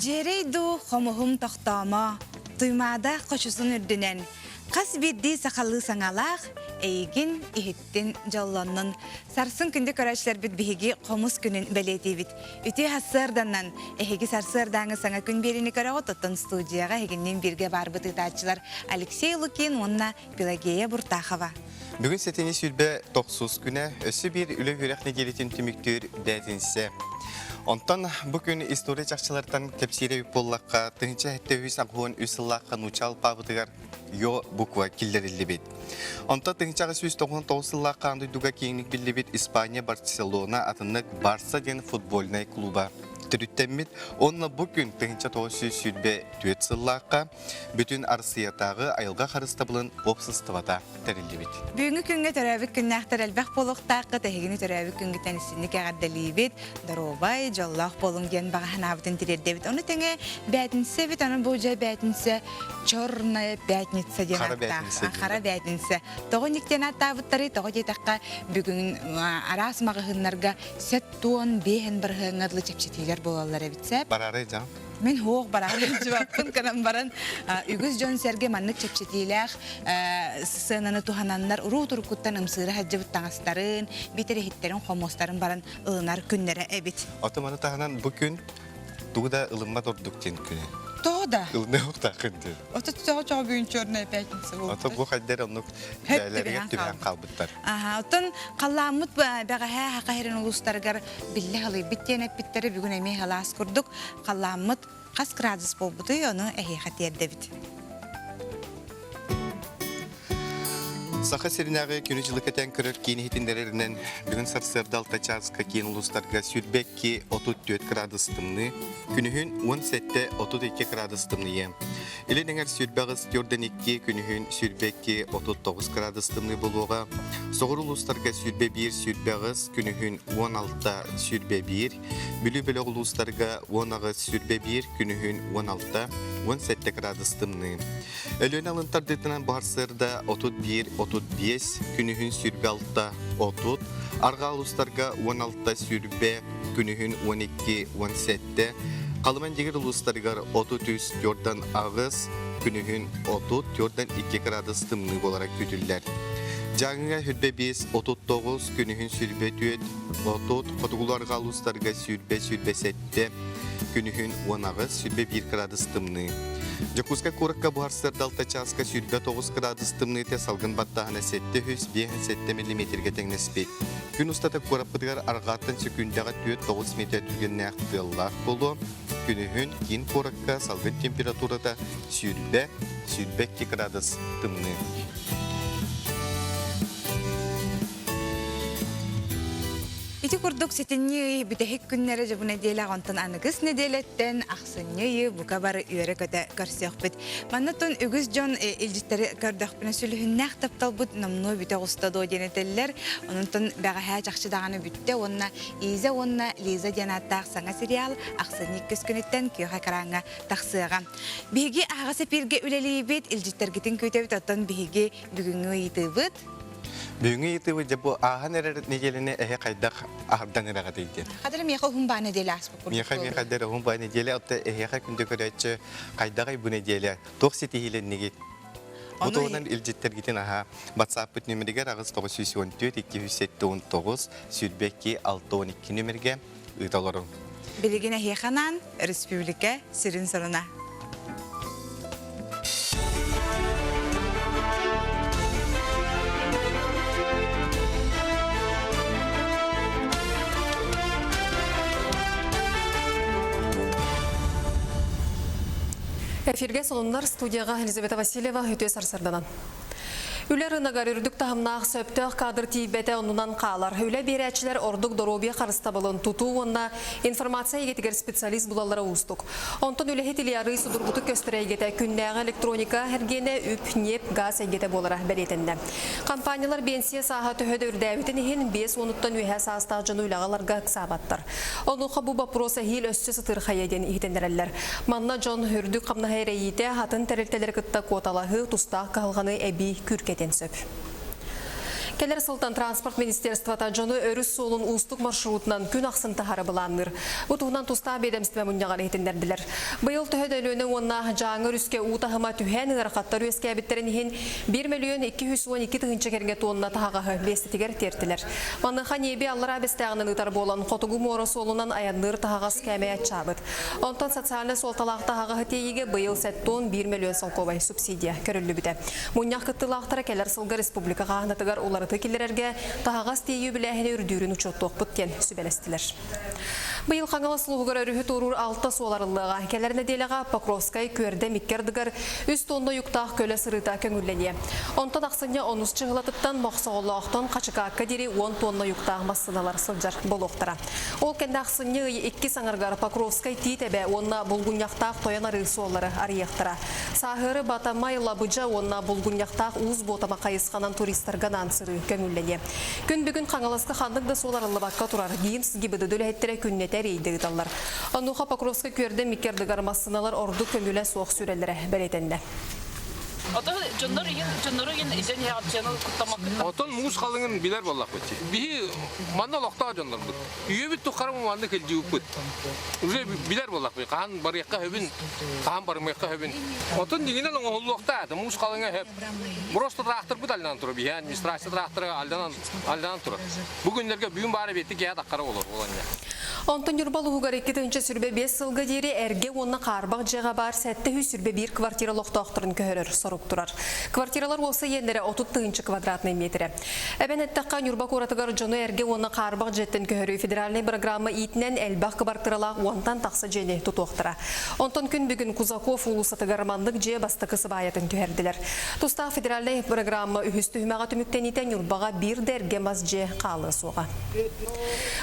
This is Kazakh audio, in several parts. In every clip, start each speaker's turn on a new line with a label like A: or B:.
A: Jereydu xomuhum toxtama, tuymada qoşusun ürdünen, qas birdi sakallı sanalaq, eygin ihittin jollanın. Sarsın күнде көрәчләр бит бихиги қомус күнін бәлети бит. Үте хассырданнан, эхиги сарсырдаңы саңа күн берini көрәғо тоттын студияға хегіннен бірге бар бытытачылар Алексей Лукин, онна Пелагея Буртахова.
B: Бүгін сәтені сүлбе 9 күні өсі бір үлі хүрәқне келетін түміктер дәтінсе. Онтан бүгін история жақшылардан кәпсире боллаққа тыңча әтті өз ағуын өсіллаққа нучал пабытығар йо буква келдерілі бет. Онта тыңчаға сөз 99-лаққа андыйдуға кейінік білі бет Испания Барселона атынық Барса ден футбольнай клуба. Түріттеммет, онна бүгін тыңча 900 сүлбе 4-сыллаққа бүтін арсиятағы айылға қарыстабылын опсыстывата тәрілі бет.
A: Бүгінгі күнге төрәбік күннәқтар әлбәқ болуқтаққы тәхігіні төрәбік күнгі тәнісінік ағардалի бет, даробай, жоллақ болың ген бағахан абытын тірерді бет. Оны тәңе бәтінсе бет, оны бұжа бәтінсе, чорная пятница ден аттақ, қара бәтінсе. Тоғы нектен аттабыттары, тоғы детаққа бүгін арас мағығынларға сәт туын бейін бір ғыңадылы чәпшетейлер болалар әбітсәп.
B: Барары жан?
A: Мен хоқ барары жуаппын канам баран үгіз жон сәрге маннык чәпшетейлер сынаны тухананлар ұру тұрқыттан ұмсыры хаджы бұттаңастарын, бетері хиттерін қомостарын баран ылынар күннері әбіт.
B: Отыманы тағынан бүкін туғда ылынма тордық тен күні.
A: Тоғда?
B: Ылыны оқтақ күнді.
A: Ота тоғы çoğu büyün çörüne peykinsi oldu.
B: Ota bu xaydar onu değerlere tüben kalbıtlar.
A: Otan qallamut bağa haqa herin uluslargar billah alı bittene bitteri bugün emeği halas kurduk. Qallamut qas gradus bolbudu onu ehiqat yerde bit.
B: Saqa serinағы күні жылықетен көрір кейіні хетіндерерінен бүгін сарсырдал тачарска кейін ұлыстарға сүрбекке 34 градустымны, күнігін 17-32 градустымны ем. Елініңер сүрбәғыз көрденекке күнігін сүрбекке 39 градустымны болуға, соғыр ұлыстарға сүрбе 1 сүрбәғыз күнігін 16 сүрбе 1, бүлі-бүлі ұлыстарға 10 сүрбе 1 күнігін 16-17 градустымны. Өлін алынтардетінен барсырда 31-35, күнігін сүрбе 6-30, арға ұлыстарға 16 сүрбе күнігін 12-17, қалыман дегір ұлыстарға 33-4 ағыз, күнігін 30-2 градустымны болаrak күтілдер. Жаңыға хүрбе 5-39, күнігін сүрбе 4-30, қотығыларға ұлыстарға сүрбе 7, күнігін 10 ағыз, сүрбе 1 градустымны. Жакуска куракка буарсыр далта часка сүрбе 9 градустымны те салгын баттағына 700-7 миллиметрге теңнеспет. Күн ұстата кураппыдығар арғаттан сөкіндіға 4-9 метр түрген нәқтылар болу. Күнігін кейін куракка салгын температурада сүрбе 2 градустымны.
A: Ити курдук сетенни бүтехик күннәре жабу неделя гонтан аныгыс неделеттен ахсынньы бука бар үйрө көтө көрсөкпүт. Маннатон үгүз жон илжиттери көрдөкпүнө сүлүхүннак тапталбыт намно бүтө устадо денетеллер. Онтон бага ха жакчы даганы бүтте онна Иза онна Лиза жанаттак саңа сериал ахсынньы көскөнөттен күйө караңга таксыга. Биги ага сепирге үлелибит илжиттергитин көтөбүт оттон биги бүгүнгү итыбыт.
B: Бүгінгі етігі жабу ағын әрі неделіне әйе қайдақ ағырдан әраға дейден.
A: Қадыры меқа ғымба неделі аспы көрді?
B: Меқа қадыры ғымба неделі, отты әйеға күнді көрәтші қайдағай бұл неделі. Тоқ сеті хилен негет. Бұтығынан үлжеттер кетен аға WhatsApp нөмірігер ағыз 914-207-19 сүрбекке 612 нөмірге ұйталырың.
A: Білеген әйеқанан республика сирин сұрына.
C: Эфирге солундар студияға Елизавета Васильева өте сарсарданан. Үлер ынагар үрдік тағымнақ сөптіғ кадр тейбеті онынан қалар. Үлі берәтшілер ордық доробия қарыстабылын тұту онына информация егетігер специалист бұлалары ұстық. Онтын үлі хетілияры судырбұты көстірі егеті күннәғы электроника әргені үп, неп, газ егеті болара бәлетінді. Компаниялар бенсия саға төхеді үрдәвітін ехен 5-10-тан үйә састағы жыны үлағаларға қсабаттар. Онуға бұл бапроса хил өссі сытыр қайеден ехетендерелер. Манна жон үрдік қамна хайрейті хатын тәрелтелер күтті квоталағы тұстақ қалғаны әбі күркет. Келер сылтан транспорт министерствота жоны өріс солын ұстық маршрутынан күн ақсын тахары бұланыр. Бұтуғынан тұста бедемстіме мұнияған етіндерділер. Бұйыл түхөдөліні онна жаңы үріске ұтағыма түхән ғарқаттар өске әбіттерін ехін 1.212 тығынчы тонна тағағы бестетігер тертілер. Манныға небе аллар әбестәғінің ұтар болан қотығу моры солынан аянныр тағағас кәмәйет чабыт. Онтан социальны солталақ тағағы тейіге бұйыл сәттон 1 миллион солковай субсидия көрілі біті. Мұнияқ күттілақтары келер сылғы республикаға ағынатығар олары текелерерге тағағас тейі біләхіне үрдүрін ұчоттуқ бұттен сүбелестілер. Бұйыл қаңылы сұлуғыр өріхі тұрur 6 соларылыға. Келеріне делеға Покровскай көрді меккердігір 3 тонна юқтақ көлі сырыта көңіллене. Онтан ақсыне 10 чығылатыптан моқсағылы оқтан қачыға кәдері 10 тонна юқтақ массыналар сылжар бұл оқтыра. Ол кәнді ақсыне 2 саңырғар Покровскай тийтебе онна бұлғыняқтақ тоянары солары арияқтыра. Сағыры батамай лабыжа онна бұлғыняқтақ ұз ботама қайысқанан туристарға нансыры көңіллене. Күн бүгін қаңылысқы қандық да соларылы баққа тұрар. Дейін сізге бүді дөләйттірі күннетер ейдігі талар. Онуға Покровскай көрді мекердігар массыналар орды көңілі соқ сүрелері бәлетенді.
D: Отон муз қалыңын білер болақ өтті. Бихи манна лоқтаға жонлар бұд. Үйе біт тұқарым манны келді өкпіт. Уже білер болақ бұд. Қаған барыққа хөбін, қаған барымыққа хөбін. Отон дегенен оңы лоқта әді. Муз қалыңа хөп. Просто трактор бұд алдан тұры. Бихи администрация тракторы алдан тұры. Бүгіндерге бүйін бары бетті кея таққары olur.
C: Онтон юрбалы ұғығар 2-ші сүрбе 5 сылғы дері әрге онына қарбақ жеға бар сәтті сүрбе 1 квартира лоқтақтырын көхірір сұрып тұрар. Квартиралар олса елдері 30 квадратный метрі. Әбен әттіққан юрбақ оратығар жоны әрге онына қарбақ жеттен көхірі федеральный программы итінен әлбақ квартиралақ онтан тақсы жені тұтуқтыра. Онтон күн бүгін Кузаков ұлысаты гармандық же бастықысы баятын көхерділер. Тұста федеральный программа үхісті хүмаға түміктен итен юрбаға бір дәрге маз же қалы соға.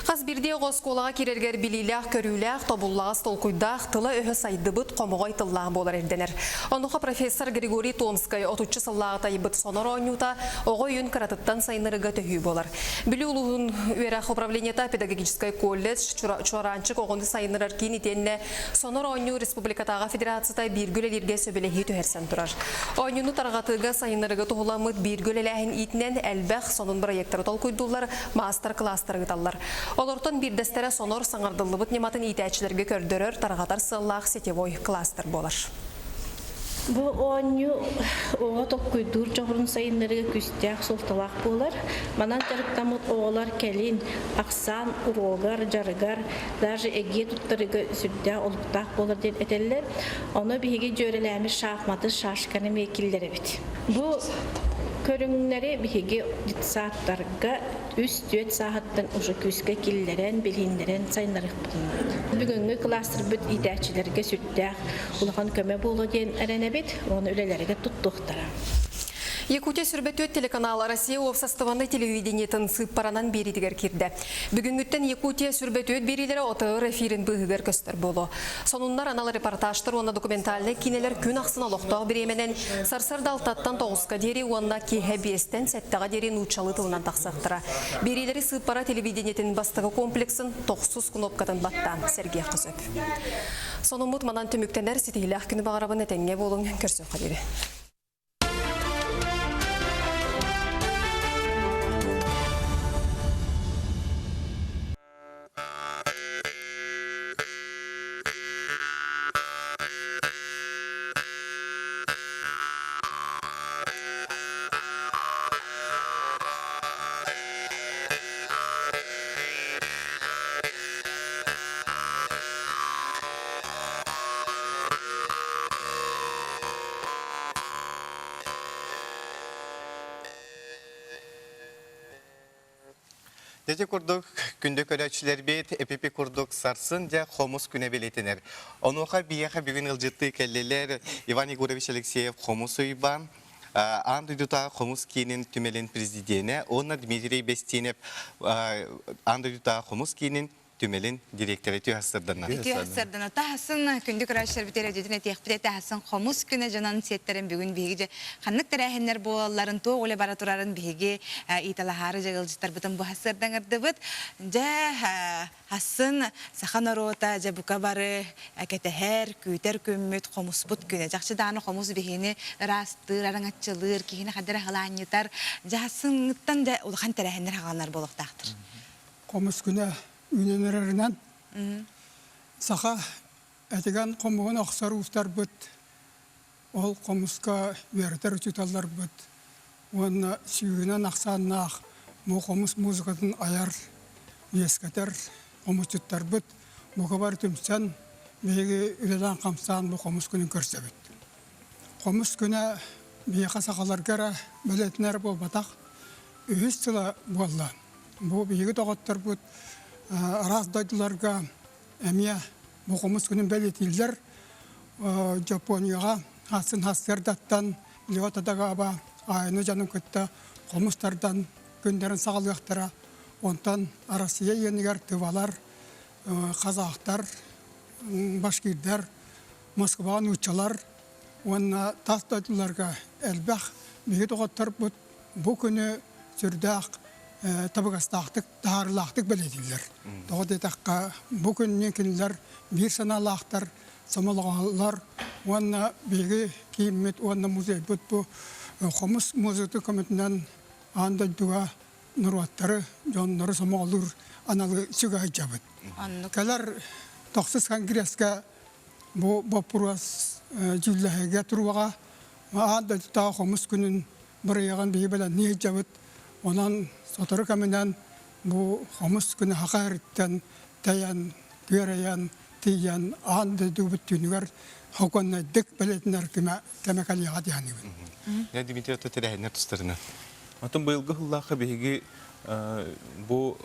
C: Қаз бірде ғосколаға керергер біліләқ, көріләқ, тобуллағыз толқуйдақ, тылы өхі сайдыбыт қомығай тыллағы болар ерденер. Онуға профессор Григорий Томскай 30 сыллағы тайбыт сонар ойнута, оғой үн қаратыттан сайнырыға төхі болар. Білі ұлығын өйрәқ управленията педагогическай колледж, чуаранчық оғынды сайнырар кейін итенне сонар ойну республикатаға федерацияда биргөлелерге сөбелеғи төхерсен тұрар. Ойнуны тарғатыға сайнырыға тұғыламыд биргөлеләхін итінен әлбәқ сонын проекттары толқуйдулар, мастер-кластары ғыталар. Олортан бірдестері сонор саңардылы бұт нематын итәчілерге көрдірір тарғатар сыллақ сетевой кластер болар.
E: Бу оню оға тоққойдур жоғырын сайынларыға күстәк солталақ болар. Манан жарықтамыт оғалар кәлін, ақсан, урогар, жарығар, даже әге тұттарыға сүрдә олықтақ болар ден әтелілер. Оны бігі жөреләмі шақматы шашқаны мекілдері бет. Бу көріңнері бігі сааттарға үст-өт сағаттың ұжы күске келдерен, білгендерен сайынларық бұлынады. Бүгінгі кластер бүт итәчілерге сүрдәк, ұлған көмі болу ден әрәнәбет, оны өлелерге тұттықтыра.
C: Якутия сүрбетөт телеканалы Россия обсастыванды телевидениетін сып паранан беридігер кирді. Бүгінгіттен Якутия сүрбетөт берилері отығыр эфирін бұғығыр көстер болу. Сонунлар аналы репортажтар, оны документальны кинелер күн ақсына лоқтағы біременен сарсырда алтаттан тоғысқа дері, онына кейхе бестен сәттіға дерен ұчалы тылынан тақсақтыра. Берилері сып пара телевидениетін бастығы комплексін 900 кнопкатын баттан Сергей Қызөп. Соның мұт манан түміктенер сетейлі күні бағарабын әтенге болың көрсөк қадері.
B: Деде курдук күнді көрәтшілер бет, эпипи курдук сарсын жа хомус күне белетінер. Онуға бияға бүгін ылжытты кәлелер Иван Егорович Алексеев хомус ұйбан, Андыдута хомус кейінін түмелен президиене, онна Дмитрий Бестинев Андыдута хомус кейінін түмелин директоры түйасырдана.
A: Түйасырдана. Тахасын күндік рашыр бітер өдетін әтеқпіде тахасын қомыс күні жанан сеттерін бүгін бейге қанық тәрәхендер болаларын тоқ оле бара тұрарын бейге италахары жағылжыттар бұтын бұл хасырдан ұрды бұд. Хасын сахан орота жа бұқа бары әкетәхер, күйтер көммет қомыс бұд күні. Жақшы даны қомыс бейіне растыр, араңатчылыр, кейіне қадыр ғаланетар. Жақсын ұттан да ұлған тәрәхендер ғаланар болықтақтыр.
F: Қомыс күні үненерерінен саха әтеген қомығын ақсар ұстар бұд. Ол қомысқа верітер үтіталар бұд. Оны сүйінен ақсанына ақ мұ қомыс музыкатын аяр ескетер қомыс үттар бұд. Мұғы бар түмсен бейгі үлелен қамсан бұ қомыс күнін көрсе бұд. Қомыс күні бейқа сақалар кәрі білетінер бұл батақ үйіз сыла болла. Бұл бейгі тоғаттар бұд. Араз дайдыларға әмия бұқымыз күнін бәлетілдер Жапонияға хасын хастердаттан Леотадаға аба айыны жаным күтті қомыстардан күндерін сағалықтыра онтан Арасия енігер тывалар, қазақтар, башкирдар, Москваға ұчалар онына тас дайдыларға әлбәқ бейгі тоғаттар бұл күні сүрдәқ табығастақтық, тағарлақтық біледілер. Тоғыды таққа бүкіннен кенілер, бір саналақтар, самалғалар, онына бейгі кейіммет, онына музей бұд бұ, қомыс музықты көмітінен андайдуға нұрваттары, жонлары самалыр, аналы сүгай жабыд. Кәлер тоқсыз конгресске бұ бапырас жүлләхеге тұруаға, андайды тағы қомыс күнін бір еған бейі білі не жабыд, онан Сотары көмінен бұл қомыс күні хақарыттен тәйен, көрейен, тейен, анды дөбіт түнігер хақонны дік білетінер кәмәкәлі ғадияны бұл.
B: Дмитрий Отто тәрәхендер тұстарына.
G: Атын бұйылғы ғыллақы бейгі бұл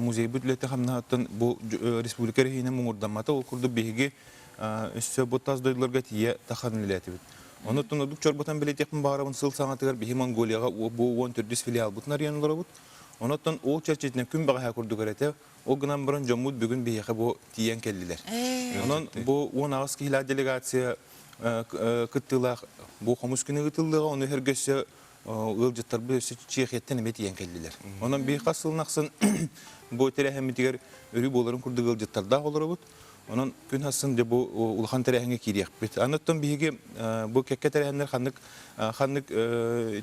G: музей бүтлеті қамнағаттан бұл республика рейіне мұңырдаматы ол күрді бейгі үсі бұттаз дойдыларға тие тақанын үләті бүт. Оны тұнудық чорбатан білетекпін бағарабын сыл саңатығар бейі Монголияға бұл 14 филиал бұтынар янылары бұт. Оны тұн ол чәрчетіне күн баға көрді көрәті, ол ғынан бұрын жомуд бүгін бейеқі бұл тиен келділер. Онын бұл 10 ағыз кейла делегация күттілақ, бұл қомыс күні күттіліға, оны әргесі ұлжыттар бұл өсі чеқеттен әме тиен келділер. Онын бейқа сылынақсын бұл тәрәхәметтігер өрі боларын күрді ұлжыттарда олары бұт. Onun gün hasında bu ulhan terehenge kiriyek bit. Anlattım bihi bu kekke terehenler xanlık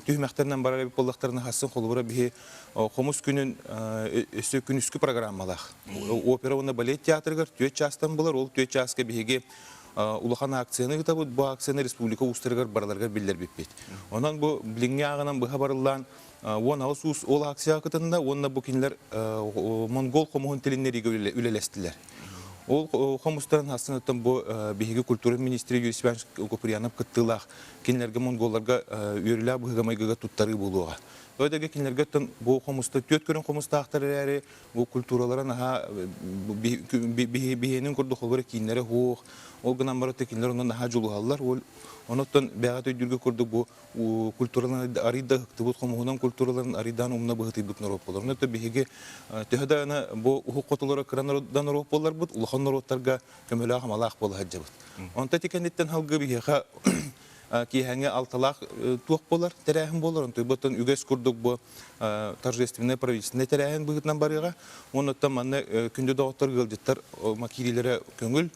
G: tühmeklerden barara bir pollaklarına hasın kolubura bihi komus günün üstü gün üskü programmalar. Opera onda balet tiyatrıgar tüye çastan bular ol tüye çaska bihi ulhan aksiyonu gitabı bu aksiyonu Respublika uluslararası baralarga biller bit. Ondan bu bilinge ağanan bu haberlan on ağustos ol aksiya kıtında onunla bu kinler Mongol komuhun telinleri ülelestiler. Ол қомыстарын астынаттан бұл бейгі культура министрі Юрисбан Копырянып кыттылақ кенлерге монголларға үйрілі бұғамайғыға тұттары болуға. Ойдаға кенлерге бұл қомысты төт көрін қомысты ақтары әрі бұл культураларын бейінің күрді қолбары кейінлері хоқ. Ол ғынан баратты кенлер онын аға жолуғалылар. Онықтан бәғат өйдерге күрді бұл культураларын арыда ғықты бұд қомығынан культураларын арыдан ұмына бұғыты бұд народ болар. Онытты бейге түйеді бұл ұқық қотылары қыранардан народ болар бұд, ұлған народтарға көмілі ағамалақ болы хаджа бұд. Онытты текендеттен халғы бейге кейхәңе алталақ туақ болар, тәрәхін болар. Онытты бұттан үгес күрдік бұл торжественный правительственный тәрәхін бұғытынан барыға. Онытты манны күнді дауыттар ғылжыттар макирилері көңіл.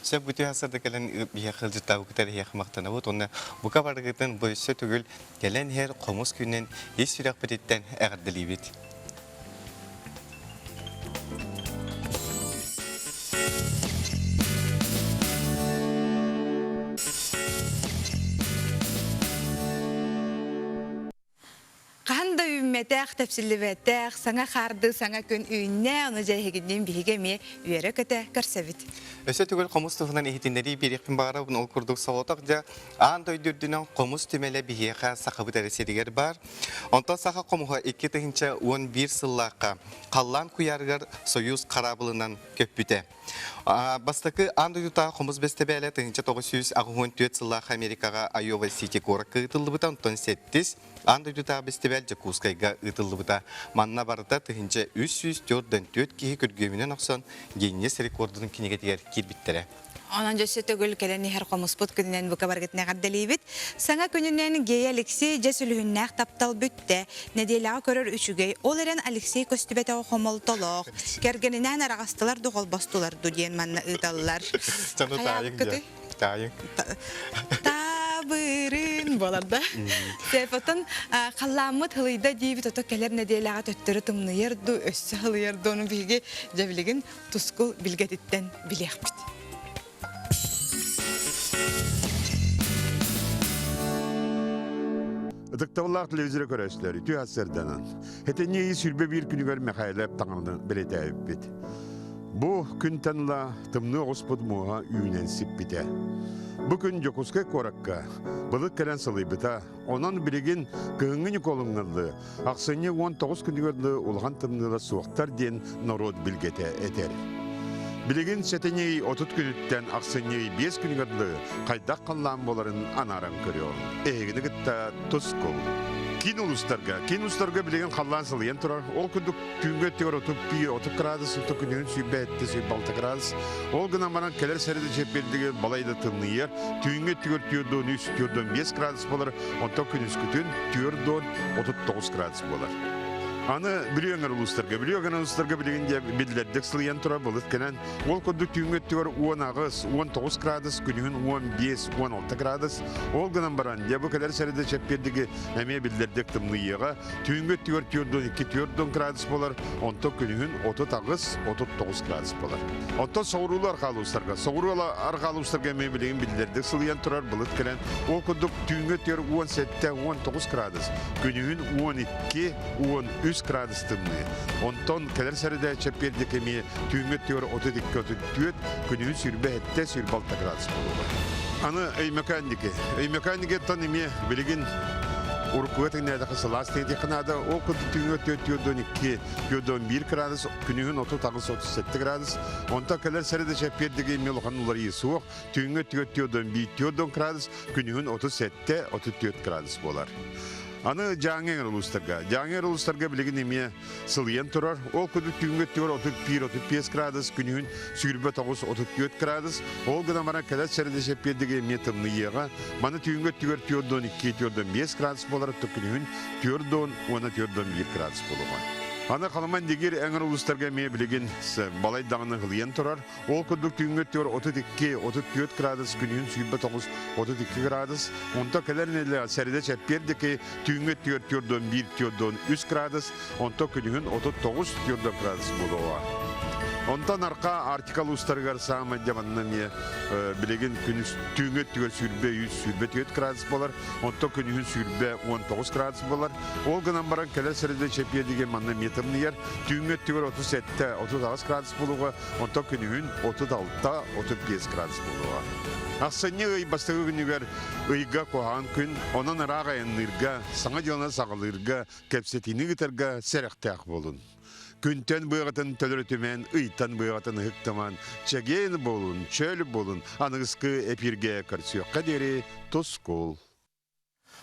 B: Сөп бүті асырда кәлін бейқылжыттағы күтәрі еқімақтана бұд. Оны бұқа барғытын бұйсы түгіл кәлін әр қомыс күннен ес сүрек бітеттен әғірділі бет.
A: Қанда үмметәқ, тәпсіліветтәқ, саңа қарды, саңа күн үйінне, оны жәйгенден бігі ме үйері көті көрсәбіт.
B: Өсі түгіл қомыс тұғынан ехетіндері берекпен бағара бұн ол күрдік сауатақ жа аң дөйдірдінің қомыс түмелі бігеға сақыбыт әресерігер бар. Онтан сақа қомыға 2-11 сыллаққа қаллан күярғыр союз қарабылынан көппіті. Бастакы андыюта хомыз бестебеле тыгынча 994 сыллах Америкага Айова Сити коракка ытыллыбыта онтон сеттис андыюта бестебел Жакускайга ытыллыбыта манна барыта тыгынча 304 кихи көргөмүнөн оксон Гиннес рекордунун кинегетигер кирбиттере.
A: Онан жөсі төгіл кәләні хәр қомыспыт күнінен бұқа барғытына қаддалейбіт. Саңа күнінен Гей Алексей жәсілігіннәқ таптал бүтті. Неделяға көрір үшігей. Ол әрен Алексей көстібетіға қомыл толық. Кәргенінен арағастылар дұғыл бастылар дүден манна ұйталылар.
B: Сану тайың де. Тайың.
A: Табырын боларда. Сәйфотын қаламыт хылыйда дейбіт оты кәлер неделяға төттірі тымныйырды, өссі хылыйырды оның біге жәвілігін тұскыл білгетіттен білеқ біт.
H: Ытыктавыллах телевизоры көрәшләре түй асырданан. Хетенне сүрбе bir күнігер мәхайлап таңылды білетәйіп бет. Бұ күн танла тымны Господь мұға үйінен сіп біте. Бұ күн Жокускай коракка, бұлық кәлән сылый біта, онан білеген күйіңін колыңнылды, ақсыне 19 күнігерлі ұлған тымныла суықтар ден народ білгеті әтер. Білеген сәтеней 30 күніттен ақсыней 5 күнігерлі қайдақ қаллан боларын анаран көріyor. Егіні күтті тұскол. Кен ұлыстарға білеген қаллан сылыен тұрар. Ол күндік түйінгі өттігер 30 градус, 30 күнігін сүйбе әтті сүйбе 6 градус. Ол күн аманан кәлер сәреді жепбелдігі балайды тымны ер. Түйінгі өттігер түйірден 3, түйірден 5 градус болар. 10 күніс күтін түйірден 39 градус болар. Аны білеуіңер ұлыстарға білегенде білдердік сылыян тұра болыт кәнен. Ол күндік түйінгеттігер 10 ағыз, 19 градус, күнігін 15-16 градус. Ол күнін баран, дебі кәлер сәреді чәппердігі әме білдердік тымны еға. Түйінгеттігер түйірден 2-4 градус болар, 10 күнігін 30 ағыз, 39 градус болар. Онтан соғырулы арқалы ұлыстарға әме білеген білдердік сылыян тұрар болыт кәнен. Ол күндік түйінгеттігер 17-19 градус, күнігін 12-13 градус тымны. Онтон кәлер сәріде чәпперді кеме түйінгеттігер 32-34, күнігін сүрбе әтті сүрбе 6 градус болуға. Аны өймеканнике тан еме білеген Уркуэтің нәді қысылас теңді қынады, ол күнді түйінгеттігер 2-1 градус, күнігін 30-37 градус. Онта кәлер сәріде чәппердіге еме лұған ұлар есуық, түйінгеттігер 1-2 градус, күнігін 37-34 градус болар. Аны жаңер ұлыстарға білеген еме сылыен тұрар. Ол күдік түйінгеттігер 31-35 градус, күнігін сүрбе 9-34 градус. Ол күн амара кәләт сәрді жеппедіге еме тымны еға. Маны түйінгеттігер 4-2-5 градус болар, күнігін 4-10-1 градус болуға. Аны қаламан дегер әңір ұлыстарға ме білеген балай дағының ғылыен тұрар. Ол күндік түйінгеттігер 32-34 градус, күнігін сүрбе 9-32 градус. Онта кәлерінелі сәрді чәппердікі түйінгеттігер 4-1-3 градус, онта күнігін 39-4 градус болуға. Онтан арқа артикал ұстарғар сағымы жаманнан білеген түйінгеттігер сүрбе 100-4 градус болар, онта күнігін сүрбе 19 градус болар. Ол ғынан баран кәлер сәрді чәппердіге манна метімні ер, түйінгеттігер 37-36 градус болуға, онта күнігін 36-35 градус болуға. Ақсанне өй бастығы күнігер өйға қоған күн, онан араға әнірға, саңа жона сағылырға, кәпсетіні күтірға сәріқтәқ болын. Күнтен бұйғатын төлірітімен, ұйттан бұйғатын ұқтаман, чәген болын, чөл болын, анығысқы әпірге көрсіоққа дері тұскол.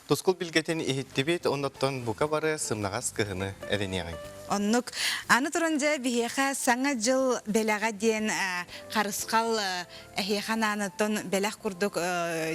B: Тұскол білгетін ехеттебет, оннаттан бұқа бары сымнағас кығыны әренеғын.
A: Оннук аны турунжа бихеха саңа жыл белага ден карыскал эхехан анытон белах курдук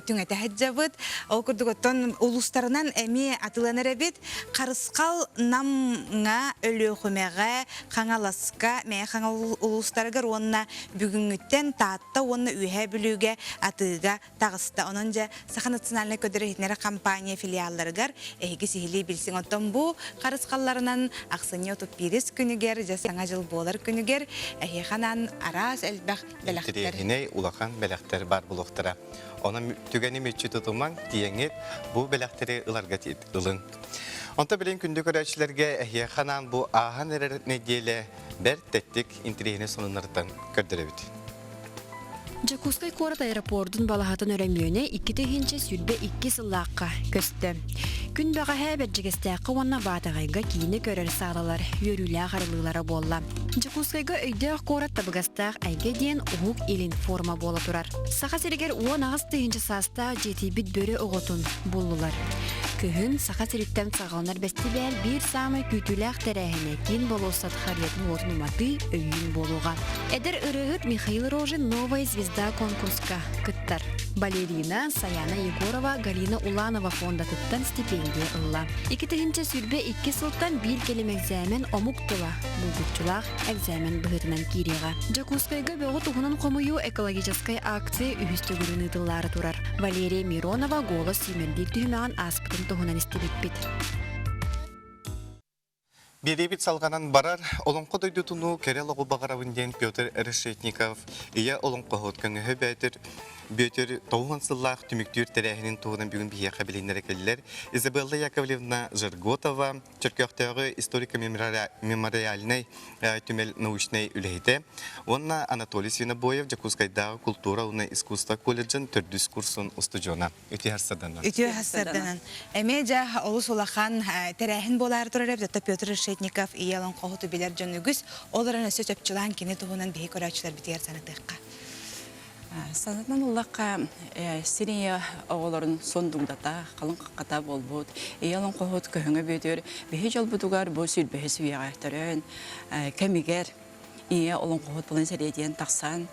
A: түңете хаджабыт. Ол курдук оттон улустарынан эми атыланыр эбит. Карыскал намга өлөхүмеге каңаласка ме каңал улустарга онна бүгүнгүттен таатта онна үйе бүлүгө атыга тагыста. Ононжа Саха национальный көдөрөтнер компания филиалларыгар эги сихили билсиң оттон бу карыскалларынан аксыны Пирис күнігер, жасаңа жыл болар күнігер, әйханан арас әлбәқ бәләқтер.
B: Тірегіне улақан бәләқтер бар бұлықтыра. Оны түгені мүтчі тұтылмаң, тиеңет бұл бәләқтері ұларға ұлын. Онта білен күнді көрәшілерге әйханан бұл аған әрәріне дейлі бәр тәттік интерегіне сонынырдан көрдірі бүті.
I: Жакускай корат аэропортун балахатын өрөмүйөне 2 сүрбе 2 сыллааққа көстө. Күн бағаһа бәджігістәқі онна батағайға кейіні көрер сағалар, өрілі қарылылары болла. Жакускайға өйдіғ корат табығастақ әйге дейін ұғық елін форма болы тұрар. Сақа серігер 10 саста жеті біт бөрі ұғытын болулар. Күхін сақа серіктен сағалынар бәсті бәл бір самы күтіләқ тәрәхіне кен болуысат қариетін отын ұматы өйін болуға. Әдір ұрығыт Михаил Рожин «Новая звезда» конкурска күттар. Балерина Саяна Егорова, Галина Уланова фонда тұттан стипендия ұлла. 2 сүрбе 2 сылттан бір келем әгзәмен омук тұла. Бұлгүтчулақ әгзәмен бұғытынан киреға. Жакускайға бөғі тұғынан қомыю экологическай акция үхістігірін ұтылары тұрар. Валерия Миронова голос сүймендік түймеген аспытын тұғынан істебекпет.
B: Бедебит салғанан барар, олонқы дойдутуну керел оғыл бағаравынден Петр Решетников, ия олонқы ғотканы хөбәйтір, Бөтер тоғын сыллақ түміктер тәрәхінің туғынан бүгін бейе қабелейнері келілер. Изабелла Яковлевна Жырготова, Черкеқтағы историка-мемориальный түмел научный үлейді. Онна Анатолий Свинобоев, Жакускайдағы культура уна искусство колледжін түрдіс курсын ұстыжона. Өте харсаданан.
A: Өте харсаданан. Әме жа олыс олақан тәрәхін болар тұрар әбді Петр Решетников иялан қоғыты білер жон үгіз, оларына сөз өпчілан кені туғынан бейі көрәчілер бітер санықтыққа.
J: Санатынан олаққа сирия оғыларын сондуңдата, қалың қаққата болбуд. Иялан қоғыт көхіңі бөтер, бейі жол бұдуғар бұл сүл бейі сүйеға әқтірін, кәмігер, ия олың қоғыт бұлын сәреден тақсан,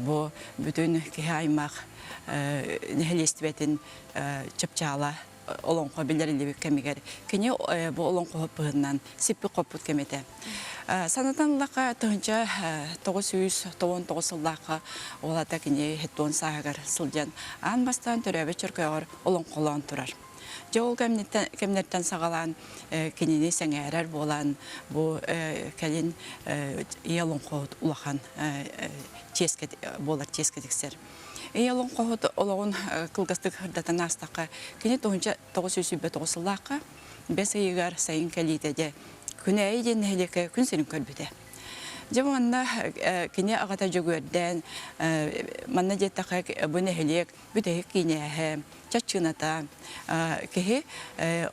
J: бұл бүтін кеге аймақ нәхелестібетін чыпчала, олон қо білдерілі кәмігер. Кене бұл олон қоғыт бұғынан сиппі қоппыт кәметі. Санатан лақа тұғынша 999 сыллақа олата кене хеттуын сағығар сылден. Ан бастан түрәбі чүркеғыр олон қолан тұрар. Жол кәмнерттен сағалан кенені сәңәрәр болан бұл кәлін елін қоғыт ұлақан болар тескедіксер. Елін қоғыт олығын қылғыстық хүрдатан астаққа кене тұғынша 999 сыллақа бәс айығар сайын кәлейдеде күн әйден әйлеке күн сенің көрбіде. Жабы манна кене ағата жөгөрден, манна жеттақы бұны әйлек, бүтәйік кейіне әхі, чатчыната, кеге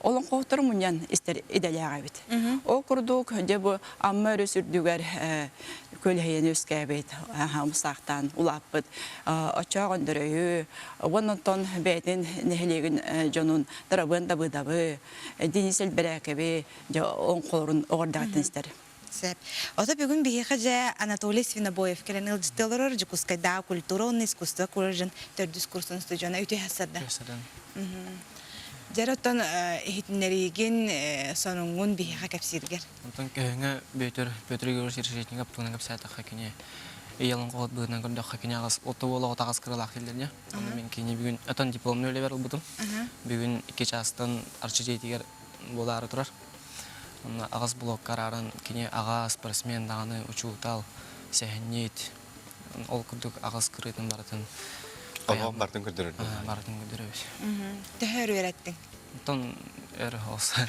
J: олон қоғыттары мұниян идәлі ағабет. Ол күрдік жабы амма өрісірдігер көлхейен өскәбет, мұсақтан, улаппыт, очағын дүрөйі, оннантон бәйтін нәхілеген жонын дұрабын дабы-дабы, денесел бірәкәбе, он қолырын оғырдағатын істер.
A: Ота бүгін бейеқі жа Анатолий Свинобоев келен ылжыстылырыр, Жакускайда культура, оны искусство көрежін түрдіс курсын студияна өте әсірді. Жар оттан ехетінлереген соныңын бейеқі кәпсергер.
K: Оттан көхіңі Петр Георгиевич Решетников тұғынан кәпсәті қакене Иялын қоғыт бұғынан көрді қакене ағыз отты болы отағыз қырылақ келдеріне. Мен кейіне бүгін өтін дипломны өлі беріл бұдым. Бүгін 2 жастан арчы жейтігер болары тұрар. Ағыз блок қарарын кене ағыз спортсмен дағаны учуытал сәхінет ол күрдік ағыз кіретін барытын
B: Оған бардың күрдірді?
K: Бардың күрдірді.
A: Төхөр өрәттің?
K: Тон өрі олсар.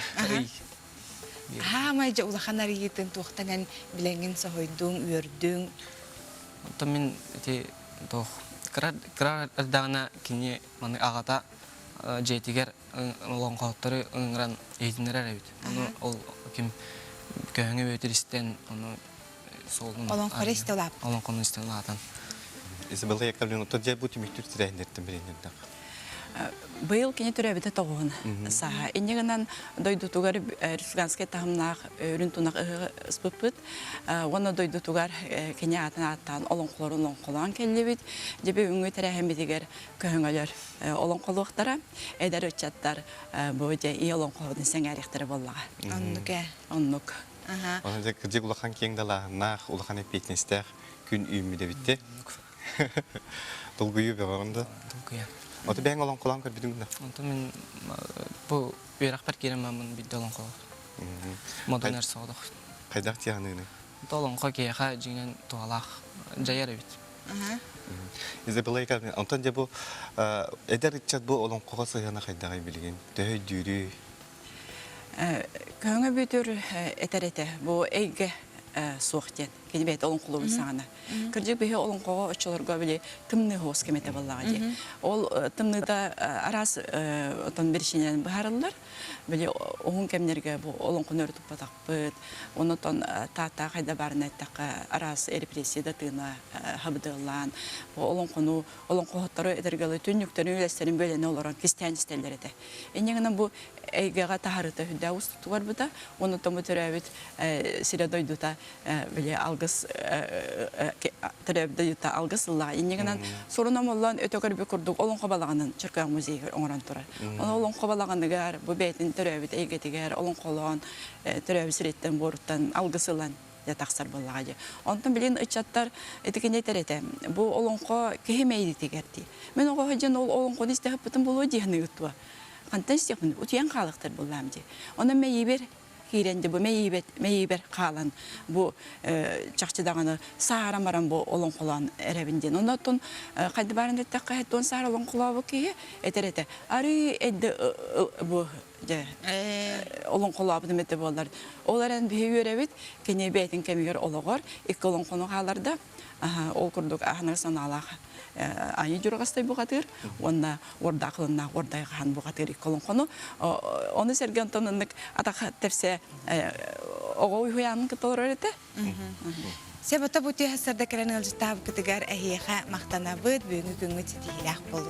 A: Хамай жа улаханар етін туқтанан біләңін сағойдың, өрдің?
K: Тон мен қырар ұрдағына кене ағата жетігер олың қауыттары ұңыран ейтіндер әрәйді. Ол кем көхіңі өтірістен солын...
A: Олың қоры істі олап?
K: Олың қоры істі олатан.
B: Изабелла Яковлевна, тот жай бұты мектір тірәйіндердің бірейіндердің?
J: Бұл кене түрәбіді тоғуын саға. Енегінен дойдутуғар республиканскай тағымнақ өрін тұнақ ұспыппыт. Оны дойдутуғар кене атын олың қолан кәлі бет. Жебе өңі тәрәхемедегер көхіңілер олың қолуқтары. Әдер өтчаттар бұл жай ие олың қолудың сәң әректері боллаға.
A: Оннық ә?
J: Оннық.
B: Оны да күрдек ұлақан кеңдалағынақ, ұлақан әппетіністер күн үйімі бітті. Тұлғүйі беғарында?
K: Тұлғүйі.
B: Оты бәң олон қолан көрбідің күнді?
K: Оты мен бұл өйрақ бәр керем мәмін бейді олон қолақ. Модern әрсі оғдық.
B: Қайдақ тияғынығыны?
K: Олон қой кейеға жеңен туғалақ жайар өйт.
B: Изабелла Яковлевна, онтан де бұл әдер үтчат бұл олон қоға сығана қайдағай білген? Дөй дүйрі?
J: Көңі бөтір әтер әті бұл әйгі суықтен. кини бет олон кулубун сагана. Кыржык бихе олон кого очолорго биле тымны хос кемете баллага же. Ол тымныда арас отон беришинен бахарылар. Биле оғын кемнерге бу олон кунөр тупатакпыт. Онотон тата кайда барына такка арас репрессияда тына хабдылан. Бу олон куну олон кохоттары этергеле түнүктөрүн үлестерин бөлөнө олорон христиан стеллерде. Энегенен бу эйгага тахарыта хүдәус тугар бута. Онотон төрөбүт сиредойдута биле алгыс төрөбдөйүта алгысылла. Энегенен сорунамоллан өтөгөр бе курдук олон кабалаганын Чыркан музейге оңорон турар. Олон кабалаганыгар бу бетин төрөбүт эйгетигер олон колон төрөбүт сиреттен боруттан алгысылан ятаксар боллага. Онтон билен ычаттар этикене терете. Бу олонко кехемейди тигерди. Мен ого хажан ол олонко истеп бутун боло дихни утва. Кантан степин утян калыктар болламди. Оны мейбер киренде бу мейбер калан бу чакчыдаганы саарамаран бу олонколан эребинден. Онотон кайда барында такка хеттон саар олонколабы ки этерете. Ары эдде бу олонколабы демете болар. Оларын бейөребит кене бетин кемигер ологор ик олонкону каларда ол курдук ахнар саналах ани жургастай бугатыр онна орда кылына ордай хан бугатыр ик олонкону оны серген тоннык атак терсе ого уян кытолорете
A: Себата бути хасарда керен алжытабы кытыгар әхиеха мақтанабыд бүгінгі күңі тетихилях болу.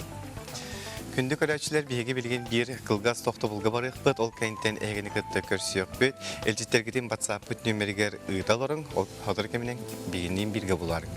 B: Күндү көрәчилер биһиги билген бир кылгас тохто булга барыхпыт, ол кайынтен эгени кытты көрсөкпүт. Элжиттергидин WhatsApp нөмергер ыйталорың, ол хатыр кеминен бигинин бирге буларың.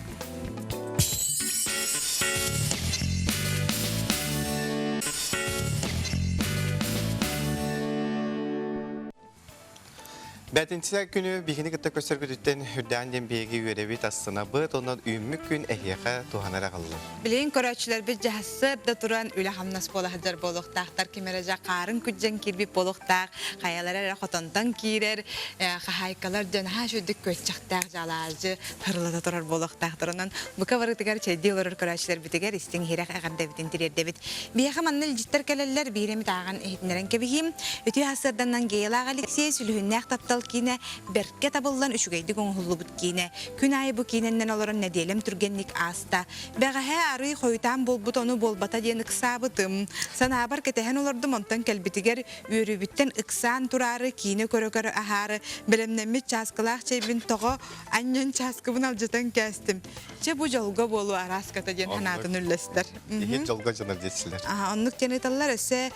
B: Бәтінсі күні бігіні күтті көсіргүдіттен үрдәнден бейгі үйеребет астына бұд, ондан үйіммік күн әйеға туғанара қалылы.
A: Білейін көрәтшілер біз жағсыр да тұран үлі хамнас болы хаджар болуқтақтар, кемережа қарын күджен кирбіп болуқтақ, қаялар қотонтан кирер, қахайкалар жөнаға жүдік көтчақтақ жалажы, тұрлыда тұрар болуқтақтыр. Онан бұқа барықтығар чәйді олар көрәтшілер бітігер істің херек ағарда бітін тірердебет. Бейіға манныл життар кәлелер бейремет аған әйітінерін кәбігім, өті асырданнан гейлақ Алексей сүліхіннәқ таптал кине берке табылдан үшүгейдик оңхуллубут кине күн айы бу киненнен олорон неделем түргенник аста бәгәһә ары хойтан болбут ону болбата ден ыксабытым санабар кетехен олордум онтан келбитигер үрүбүттен ыксан турары кине көрөкөр ахары билемнемми часкалах чейбин того аннен часкыбын алжытан кәстим че бу жолго болу араската ден ханатын үллестер
B: Эхе жолго жанар жетсилер.
A: Оннук жаныталлар өсө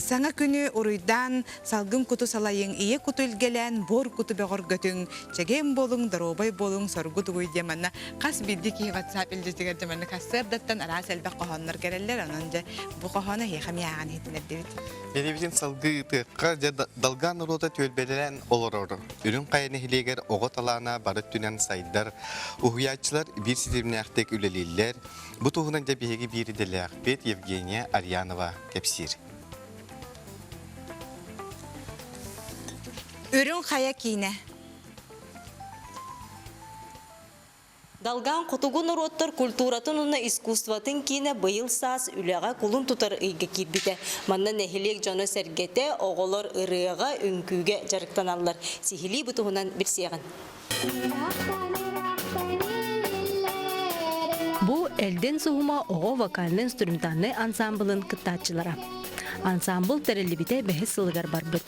A: саңа күнү уруйдан салгым куту салайың ие куту илгелен бор куту бегор götүң чеген болуң доробай болуң соргу тугуй деманна кас бидди ки WhatsApp илдетигер деманна кассердаттан арас элбе кохоннор кереллер ананжа бу кохона хехам яган хитинер дебит.
B: Беребитин салгы тыкка далган рота төлбелерен олорор. Үрүн кайны хилегер ого талана барып түнен сайдар. Уhuyaçlar bir sidirnäktек үлелиллер. Бу тугунан да биһиги бири деләкбет Евгения Арьянова кепсир.
A: Үрүн хая кине.
L: Далган кутугун уроттор культуратын уна искусстватын кине быйыл саас үлега кулун тутар ыйга кирбите. Манна нехилек жоно сергете оголор ырыга үңкүгө жарыктаналлар. Сихили бутугунан бир сеган. Бу элден сугума ого вокальный инструментальный ансамблын кыттачылара. Ансамбл терелибите бехес сылгар барбыт.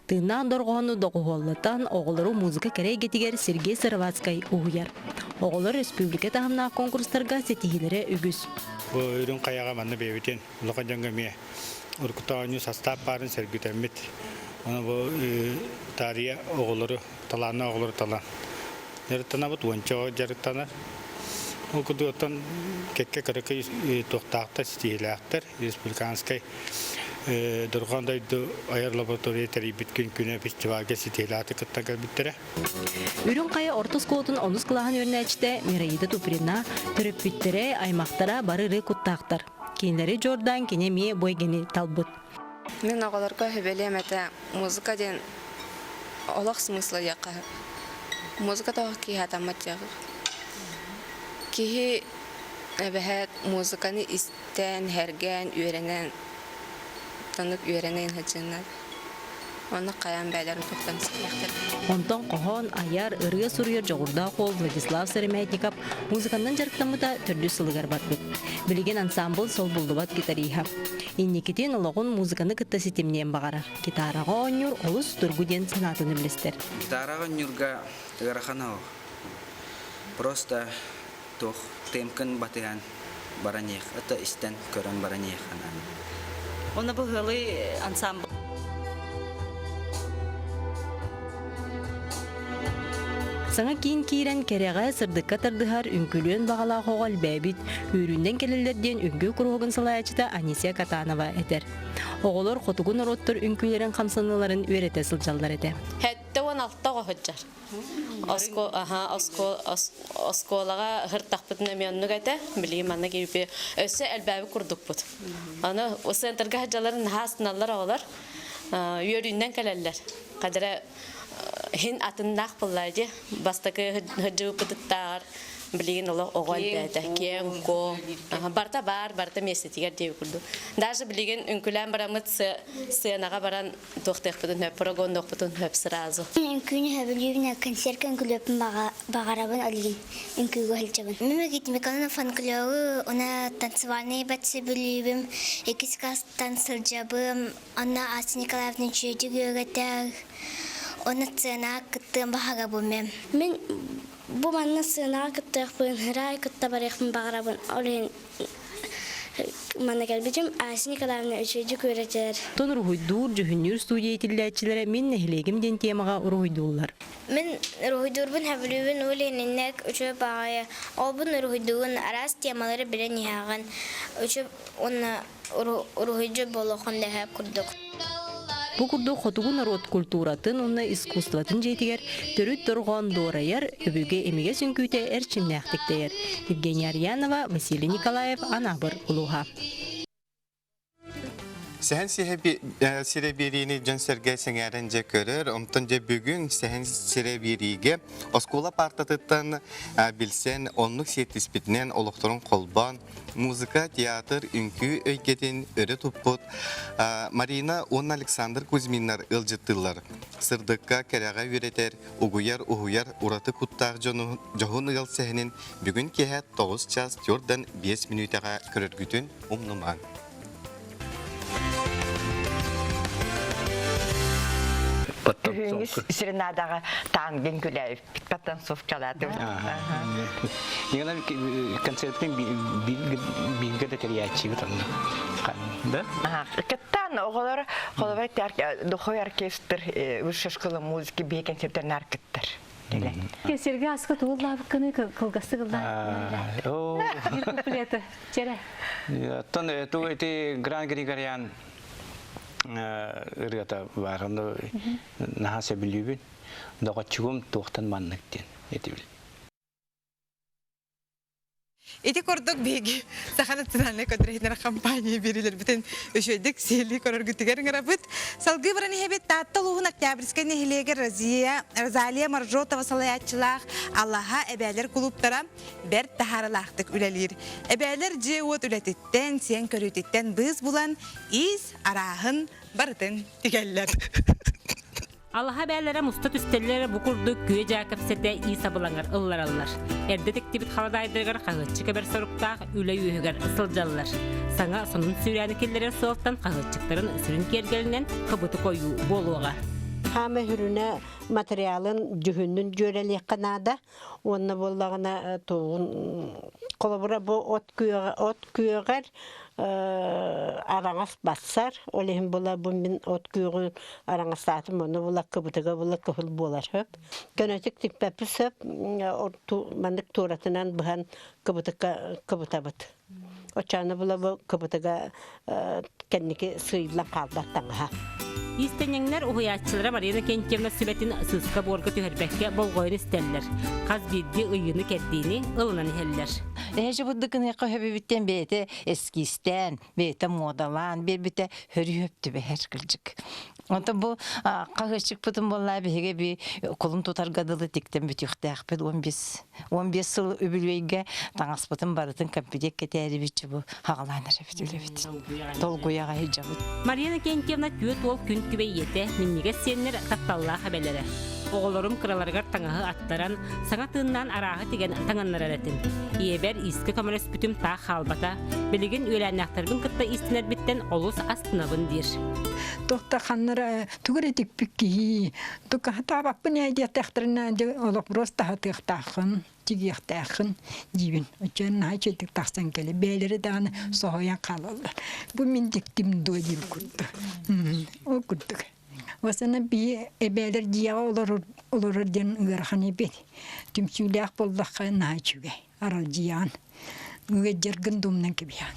L: Тыынан доргону догуоллатан оголору музыка керегетигер Сергей Сыровацкай угуяр. Оголор республика тахымна конкурстарга сетихилере үгүз.
M: Бу үрүн каяга манны бебитен лока жангаме уркутааню состав барын сергитемит. Аны бу тария оголору талана оголору талан. Нертана бут вончо жарыктана. Окудуттан кекке кереке токтакта стилактер республиканскай доргандай аяр лаборатория терибит күнү фестивалга стилаты кыттага биттере.
L: Үрүн кая ортос коотун онус кылаган өрнәчте Мираида Туприна төрөп биттере аймактара барыры куттактар. Кинлери Жордан кинеме бойгени талбыт.
N: Мен оголорго хөбелемете музыка ден олох смыслы яка. Музыка тох ки хатамат яка. Кихи бәһәт музыканы истән, һәргән, үйрәнән, танып үйрәнән хаҗыннар. Оны қаян бәлерін көптен сыяқтыр.
L: Онтон қохон, аяр, ырыя сурьер жоғырда қол Владислав Саремятников музыкандан жарықтамыда түрлі сылығар бар бүт. Білеген ансамбл сол бұлдыбат гитариха. Инникетен олығын музыканы кітті сетемнен бағарар. Гитараға онюр олыс тургуден санатын білістер.
O: Гитараға онюрға ғарахана о. Просто тоқ темкін батыған баранех. Это истен көрін баранех.
P: Оны бұғылы ансамбл.
L: Саңа кейін кейрен кереға сырдыққа тардығар үнкілуен бағала қоғал бәбіт, үйрінден келелерден үнгі күрғығын салаячыда Анисия Катанова әтер. Оғылар қотығын ұроттыр үнкілерін қамсаныларын өреті сылжалдар әті.
Q: Хәтті 16-та қоғыджар. Осколаға ғырттақ бұтын әмионлық әті, білейім анна кейбі өсі әлбәбі күрдік бұд. Аны осы әнтіргі хаджаларын хастыналар оғылар, үйерінен кәлелер. Қадыра хин атындақ бұллайды, бастықы ғыджы бұтыттағар, білеген олы оғал бәді, кен, ко, барта бар, барта местетігер дейі күрді. Даже білеген үнкілән барамыд сыянаға баран тоқтық бұтын хөп, прогон доқ бұтын хөп сыразы.
R: Үнкүйіні хөбілуіне концерт конкулөпін бағарабын алген, үнкүйгі хылчабын. Мен Гитмеканов фанкулёвы, она танцевальные бәтсі білуім, екіскас танцылжабым, она Асы Николаевны чүйді гөгетәг, оны сцена кыттым бағаға бұмем. Мен бұл манны сцена кыттық бұйын, ғырай кытта барықпын бағарабын, олен мана кәлбіжім Асы Николаевны үшейді көретер.
L: Тон Рухойдур жүхіннер студия етілдәтчілері мен нәхілегімден темаға Рухойдулар.
R: Мен Рухойдурбын хәбілуін өленіннәк үші бағая. Ол бұн Рухойдуын арас темалары білен яғын. Үші оны Рухойду болуқын дәхәп күрдік.
L: Бу курду хотугу народ культуратын, онна искусстватын жетигер, төрүт торгон дораяр, өбүге эмиге сүнкүйте эрчимнәхтиктейер. Евгения Арьянова, Василий Николаев, Анабыр, Улуха.
B: Сәһән сиреберини жөнсәргә сәңәренҗә көрер, омтан җә бүген сәһән сиребериге оскола партатыттан билсен онлык сетиспитнен олохторын колбан музыка, театр, үнкү өйгетен өрі туппут Марина он Александр Кузьминнар ылжыттылар. Сырдыкка кәрәгә үйретер, угуяр ураты куттар жоғын ығыл сәһенен бүгін кеһәт 9 час 4-5 минутаға көрергүтін умнуман.
S: Үһүңүс сиренадаға Таңген Күләев потанцовкалады.
M: Егер концерттен билгеде терячи там. Да?
S: Кеттан оғалар дохой оркестр высшая школа музыки бей концерттен аркеттер.
E: Кесерге асқы туыллабы күні қылғасы қылда. Бір куплеті. Чере.
M: Тон эту эти Гран Григорян ыргата барында нахаса билүбүн дага чугум тоқтан манныктен этибил.
A: Эти кордок беги. Сахана тынаны көдрәйтнәр компания бирилер битен өшөйдек сели көрөргүтүгөр гырабыт. Салгы бараны хебет татталуун октябрьская нехилегер Розалия Маржотова салаятчылар Аллаха эбәлер клубтара бер тахаралактык үлелер. Эбәлер жеот үлететтен, сен көрүтеттен быз булан из арахын бартын тигәлләр.
T: Аллаха бәлләре мустат үстелләре бу курдук күе жакып сәтә иса булаңар ыллараллар. Эрдетик тибит халадайдыргар кагыччы кебер соруктак үле үйгәр ысылжаллар. Саңа сонун сүрәне келләре софтан кагыччыктарын сүрүн кергелинен кыбыты кою болуга.
U: Хаме хүрүнә материалын жүһүннүн жөрелек канада, онна боллагына тугун колобура бу от күйөгөр араңас бассар, олехин бола бу мен от күйөгөн араңас татым, оны бола кыбытыга бола кыфыл болар хөп. Көнөтик типпепсеп, мандык туратынан быхан кыбытабыт. Очаны бола бу кыбытыга кенники сыйла калдаттаңга.
T: Истенеңнер угуячылары Марина Кентьевна сүбетин сыска борга түһәрбәккә болгойын истәлләр. Каз бидди ыйыны кәддини ылынан хәлләр.
V: Эже буддыгын яка хөбебиттен бете эскистен, бете модалан, бете хөрүптү бер кылжык. Онта бу кагычык бутун болла беге би колун тутар гадылы тиктен бүтүктәк бит 15 жыл үбүлбейге таңаспытын барытын компьютер кетәри бит бу хагаланыр бит. Толгуяга хиҗабы.
T: Марина Кентьевна төт ол күн күбейете минниге сеннер тапталла хабелері. Оғылырым кыраларғар таңағы аттаран, саңа тыыннан арағы теген таңанлар әретін. Иебер искі көміріс бүтім тақ халбата, білігін өләннақтарбын кытта истінер біттен олыс астынабын дир.
C: Тоқта қанныр түгір етік бүккі, тұққа табаппын әйде тәқтірінен де олық бұрыс тағы тықтақын, тегектақын дейбін. Өтчен айчетік тақсан келі, бәлері дағаны соғаян қалалар. Бұл мен дектім дой дейбі күрді. Ол күрдік. Осына бі әбәлер дияға олырыр ден ұғырхан ебеді. Түмсүләқ болдаққа найчуге, арал диян. Үге жергін думнан кебиян.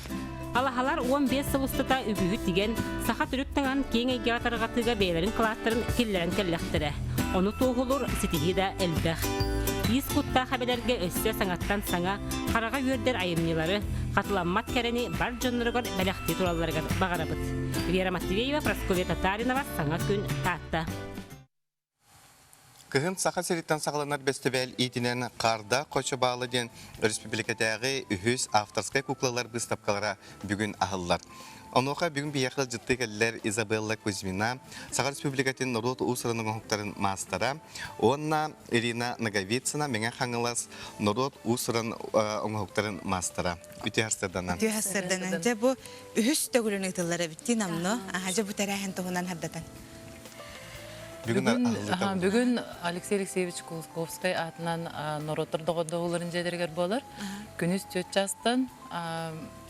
T: Алахалар 15 сылыстыта үбігіт деген сақа түріктіңін кейін әйге атарғатыға бәйлерін қылаттырын келлерін келләқтірі. Оны тоғылыр сетігі да әлбәқ. Ис құтта қабелерге өссе саңаттан саңа қараға өрдер айымнелары қатыламмат кәрені бар жонларығыр бәләқті тураларығыр бағарабыт. Вера Матвеева, Прасковья Татаринова, саңа күн таатта.
B: Кыһын саха сериттен сағаланар бестебәл итинен қарда қочы бағалы ден республикадагы үхіз авторскай куклалар выставкалара бүгін ахыллар. Оноха бүгін бияқыл жытты кәлілер Изабелла Кузьмина, Саха Республикатын Норот Усырының оңықтарын мастара, онна Ирина Наговицина, менге қаңылас Норот Усырын оңықтарын мастара. Үті арсырданан.
A: Үті арсырданан. Жа бұл үхіз төгілін ұйтылары бітті намны, жа бұл тәрәхін тұғынан хардатан.
D: Бүгін Алексей Алексеевич Кулсковский атынан Норотыр доғылырын жедергер болар. Күніс 4 жастан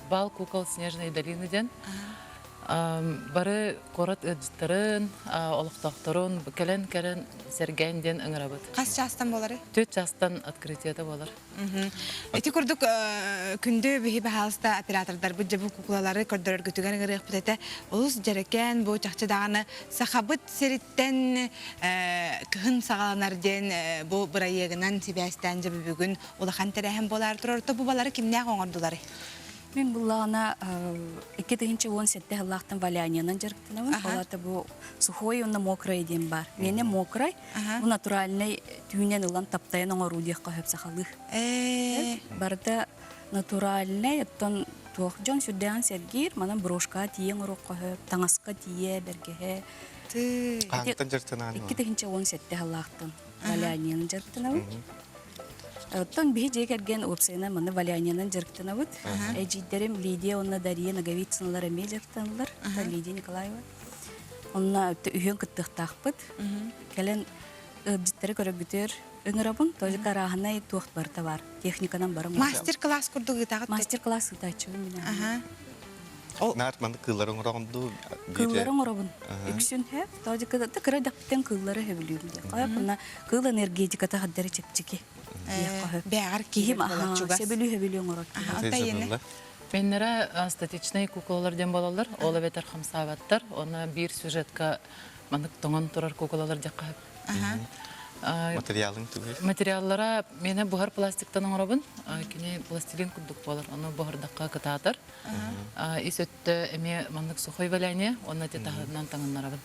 D: Бал кукол Снежной долинеден бары корот ыдыстарын, олықтақтырын, кәлен сергенден ыңырабыт.
A: Қас жастан болары?
D: 4 жастан открытиеті болар.
A: Эти курдук күндө бихи бахалста оператордар бу жабу куклалары көрдөрөр көтүгөн гырык битете. Улус жарекен бу чакчы даганы сахабыт сериттен кыһын сагаланар ден бу бырайыгынан себестен жабы бүгүн улахан терехен болар турар. Бу балары кимне оңордулары?
W: Мен буллана 2017 жыллахтан валяниядан жарыктынабын. Олата бу сухой онна мокрый дем бар. Мене мокрый, бу натуральный түйнен улан таптайын оңору диякка хөп сахалых. Барда натуральный оттон туох жон сүрдән сергир, манан брошка тиен орокка хөп, таңаска тие бергеhe.
B: Аңтан жарыктынан.
W: 2017 жыллахтан валяниядан жарыктынабын. Оттон бихи жекерген опсайна маны валяниядан жарыктынабыт. Эжиддерим Лидия, онна Дарья Наговицыналар эме жарыктаналар. Лидия Николаева. Онна үйен кыттықтақпыт. Келен ыбжиттері көрігітер өңірабын. Тоже караханай туақт барта бар. Техниканан барым.
A: Мастер-класс күрді ғытағыт?
W: Мастер-класс ғытачы.
B: Наартманды кылларын оңырағынды?
W: Кылларын оңырабын. Үксін хәп. Тоже кыры дақтен кыллары хөбілуімде. Қайап, онна кыл энергетиката қаддары чепчеке.
A: Бәғар
W: кейім себелі хөбілі оңырак.
D: Меннері статичный куклалардан болалар, олы бетер қамсабаттар, оны бір сюжетка мандық тоңын тұрар куклалар жаққа.
B: Материалын түгел?
D: Материаллара мені бұғар пластиктан оңырабын, кені пластилин күрдік болар, оны бұғырдаққа кытатыр. Ис өтті әме мандық сухой валяне, оны тетағынан таңынарабын.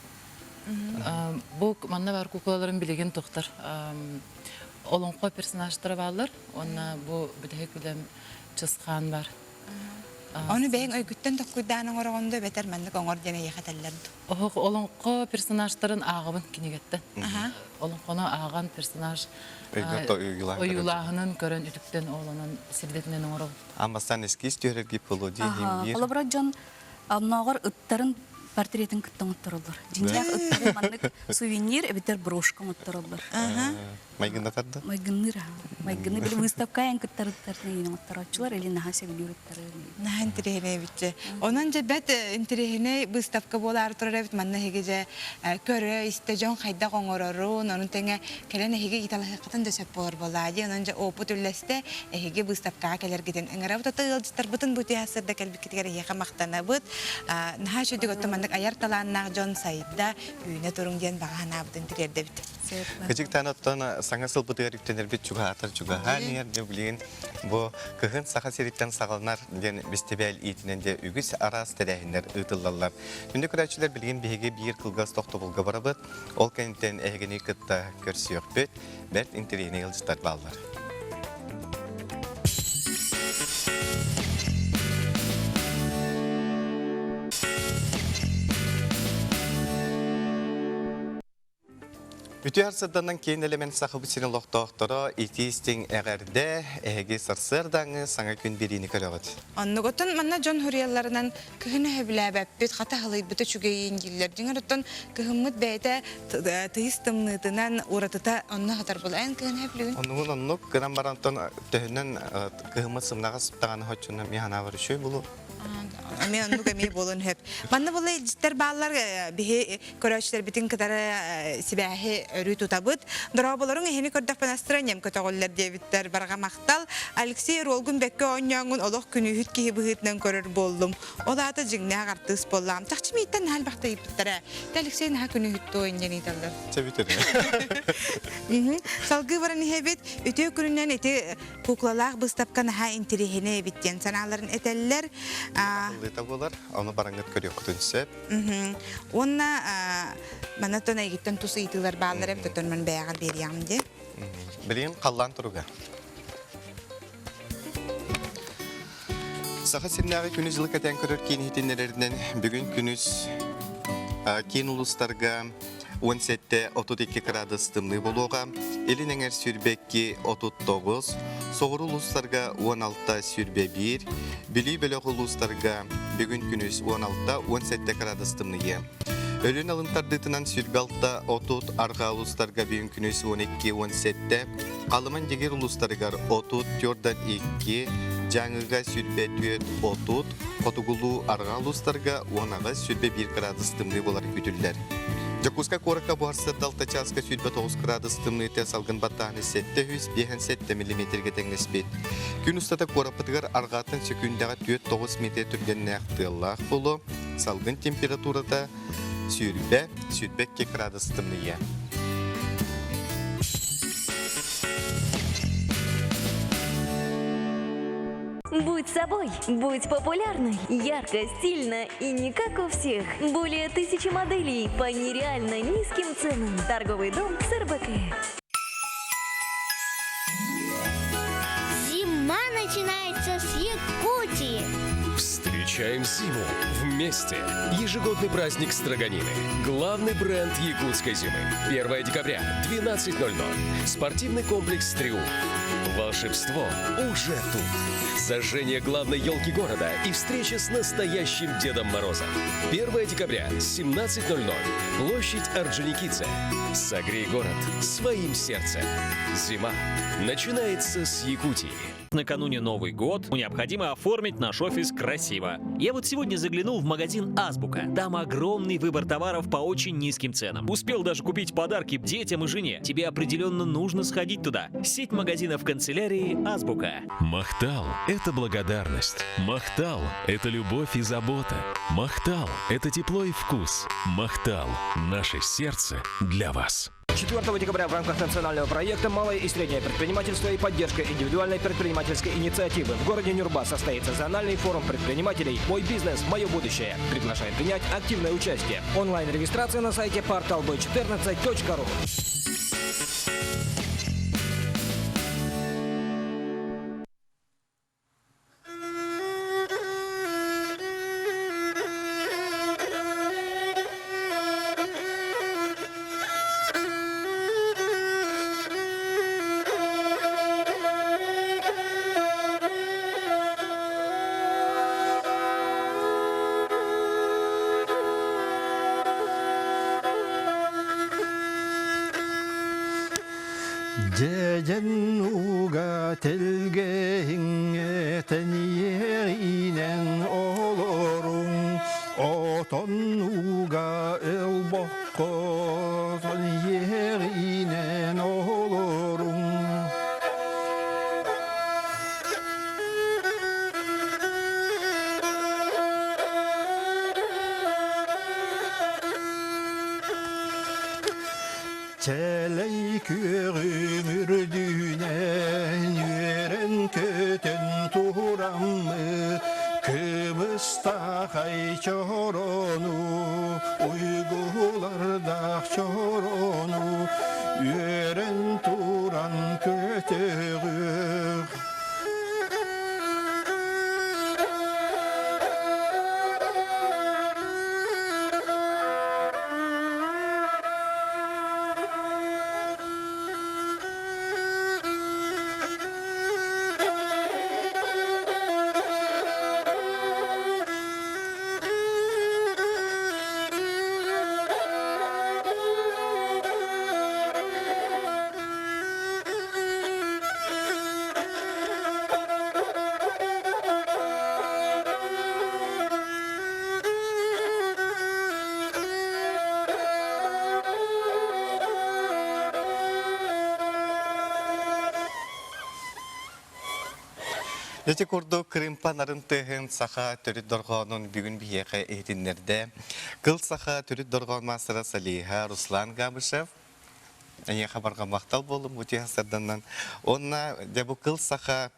D: Бұл манна бар куклаларын білеген тоқтар. Олонқо персонаждары балар, онна бу бүтәһе күләм чысқан бар.
A: Оны бәйін өйгіттен тоққыйданың орағында бәтер мәндік оңыр дене еқетәлерді.
D: Олонқо персонаждарын ағыбын кенегеттен. Олонқоны аған персонаж ойулағының көрін үтіктен оланын сирдетінен оңырыл.
B: Амастан ескіз түйерер гип болу дейін.
W: Олабыра жон алнағыр ұттарын портретін күттің ұттырылыр. Жинжақ ұттырын маңнық сувенир, әбетер брошка ұттырылыр.
B: Майгындатарды?
W: Майгынныр. Майгынны бір выставкаян күттарыттарына ең ұттырачылар, әлі наға сәбілер ұттары.
A: Наға интерехіне бітті. Онан жа бәт интерехіне выставка болар тұрар әбіт манна хеге жа көрі, істі жон қайда қоңырырын, оның тәңе кәлен әхеге италы қатын дөсәп болар болады. Онан жа опыт үлләсті әхеге выставкаға кәлер кетен. Әңірабыт оты ғылдыстар бұтын бұты асырда кәлбікетігер еға мақтана бұт. Наға шөдік оты мандық аяр таланнақ жон сайда үйіне тұрың ден бағана бұт интерерді біт.
B: Качик таноттон саңа сылбытыгар үктенер бит чуга атар чуга ханер де билген бу кыһын саха сериттен сагалнар ден бестебел итинен де үгүс арас терехинер ытыллалар. Күндө күрәчләр билген беге бир кылгас токтобулга барабыт. Ол кенттен эгени кытта көрсөкпөт, бәт интерене ылжытар баллар. Bütün her sırdandan keyin element sahibi sinin loktoğtora itistin eğerde ehegi sarsırdanı sana gün birini kırağıt.
A: Anlıgotun manna John Huriyallarından kıhını hebilabet hata halıyı bütün çügeyin giller. Düngarıttan kıhımıt beyde tıyıstımlıdından uğratıta onunla hatar bul. En kıhını hebilüğün?
B: Onluk gıdan barantan töhünden kıhımıt sımnağa sıptağını hoçunun mihana var şu bulu.
A: Ama onu kemiği bolun hep. Bana böyle cidder bağlar bihi köröçler bütün kadar sibahi örü tutabıt. Duraboların ehini kördak panastıranyam kötüğüller diye bitter barga maktal. Alexey Rolgun bekke onyangun olaq günü hüt ki bıhıtnan körür boldum. O da ata jingne agartız bollam. Takçı miyitten hal baxta yiptara. Alexey'in ha günü hüttü oynyan itallar.
B: Tabii.
A: Salgı varan hebet öte gününden eti kuklalar bыстапkan ha intirihine bitten sanaların eteller.
B: Tabular, onu barangat körüyor kutunsa.
A: Onna bana tona gitten tusu itiler bağlar hep tutun man beyağı beriyam de.
B: Bilin kallan turuga. Saha sirnağı günüz yıllık eten körür kini hitinlerinden bugün günüz kin uluslarga 17-32 grad ısıtımlı buluğa, elin eğer sürbekki 39, soğur uluslarga 16 sürbe 1, bili bölük uluslarga bugün günüz 16-17 grad ısıtımlıya. Ölün alıntardıtınan sürbe 6 30, arka uluslarga bugün günüz 12-17, kalıman diğer uluslarga 30, Jordan 2, Canıga sürbe 4 30, Kotugulu arka uluslarga 10 sürbe 1 grad ısıtımlı olarak güdüller. Jakutska koraka bu harsır dalta çaska sütbe 9 grad ısıtımlı ete salgın battağını 700 mm tengnespet. Gün ustada korapıtıgar argatın sökündağı 4-9 metre türgen näktığılaq bulu. Salgın temperaturada sütbe 2 grad ısıtımlıya.
F: Будь собой, будь популярной, ярко, стильно и не как у всех. Более 1000 моделей по нереально низким ценам. Торговый дом СРБК.
R: Зима начинается с Якутии.
G: Встречаем зиму вместе. Ежегодный праздник Строганины. Главный бренд якутской зимы. 1 декабря, 12:00. Спортивный комплекс «Триумф». Волшебство уже тут. Зажжение главной елки города и встреча с настоящим Дедом Морозом. 1 декабря, 17:00. Площадь Орджоникидзе. Согрей город своим сердцем. Зима начинается с Якутии.
H: Накануне Новый год необходимо оформить наш офис красиво. Я вот сегодня заглянул в магазин «Азбука». Там огромный выбор товаров по очень низким ценам. Успел даже купить подарки детям и жене. Тебе определенно нужно сходить туда. Сеть магазинов канцелярии «Азбука».
G: Махтал – это благодарность. Махтал – это любовь и забота. Махтал – это тепло и вкус. Махтал – наше сердце для вас.
X: 4 декабря в рамках национального проекта «Малое и среднее предпринимательство и поддержка индивидуальной предпринимательской инициативы» в городе Нюрба состоится зональный форум предпринимателей «Мой бизнес. Мое будущее». Приглашаем принять активное участие. Онлайн-регистрация на сайте portalb14.ru.
Y: Cecennuga telgeğine teniyerinen olorun Otonnuga elbokko teniyerinen olorun Çeley körümürdünen yeren kötün turamı Kıbrıs'ta hay çoronu Uygularda çoronu Yeren turan kötüğü
B: Ете kurdu kırımpa narın tığın sağa törüt dorğonun bugün biyeke eğitimlerde. Kıl sağa törüt dorğon masıra Saliha Ruslan Gabışev. Ene habarga maktal bolum bu tihasardandan. Onna de bu kıl sağa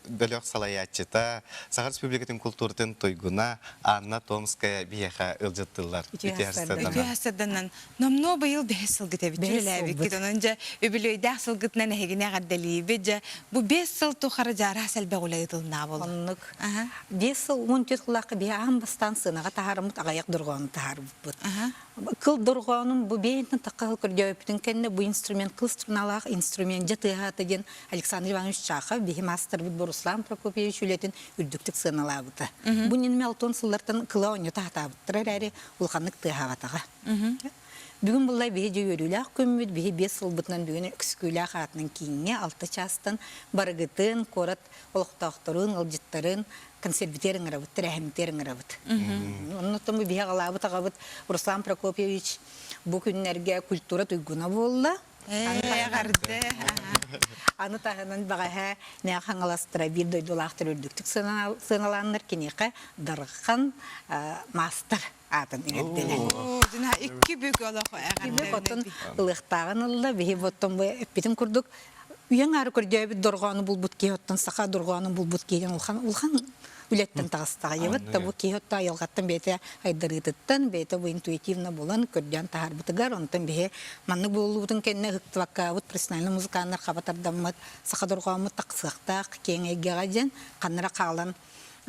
B: bölük salayatçıta Sağa Respublikatın kulturtun toyguna Anna Tomskaya biyeke ılcıttılar.
A: Tihasardandan. Nomno bayıl behes sılgıta bitürler. Bitkiden önce öbülüy dağ sılgıtına nehegine gaddali. Bece bu 5 yıl tuğara jarah selbe olayıdılına bol.
I: Onluk. 5 yıl 10 yıllık bir ağam bastan sığınağa taharımut ağayak durğanı taharıbıt. Kıl durğanın bu beynin takıl kırgöyüptün kendine bu instrument kıl strunalaq instrument jatыha tegen Alexander Ivanoviç Çaxov bihi master bu Ruslan Prokopyevich ületin ürdüktük sığınalabıtı. Bu nilme altın sıllardan kıla oyunu tahtabıttır eri ulqanlık tıhavatağa. Bugün bullay bihi jöyörüylaq kömmüt bihi 5 yıl bıtынан bugün öksüküylaq atının kiyinge 6 çastan barıgıtın, korat, oluqtaqtırın, ılcıttırın, konserviterin arabıt, rahimiterin arabıt. Ondan bu bihi qalabıt ağabıt Ruslan Prokopyevich bu günlerge kultura tuyguna boldu. Anı tahının bağa ne hangalastıra bir doydulaqtır ördüktük sığınalanlar kineke darıqan master atın ürettiler.
A: Dina 2 büyük ola koyağın.
I: Bir otun ılıqtağın ıllı bihi bottun bu öppitin kurduk. Üyen arı kurdöy bir dorğanı bulbut kiyottan sağa dorğanı bulbut kiyen ulhanÜletten tağıstağı yevit da bu kiyotta yalgattan bete aydarıtıttan bete bu intuitivna bolan kördyan taharbıtıgar ondan bihe manlı bolubutun kendine hıktıvakka profesyonel muzikanlar qabatardammat sağa dorğanı taqsıqtaq kengege gajen qanıra qalan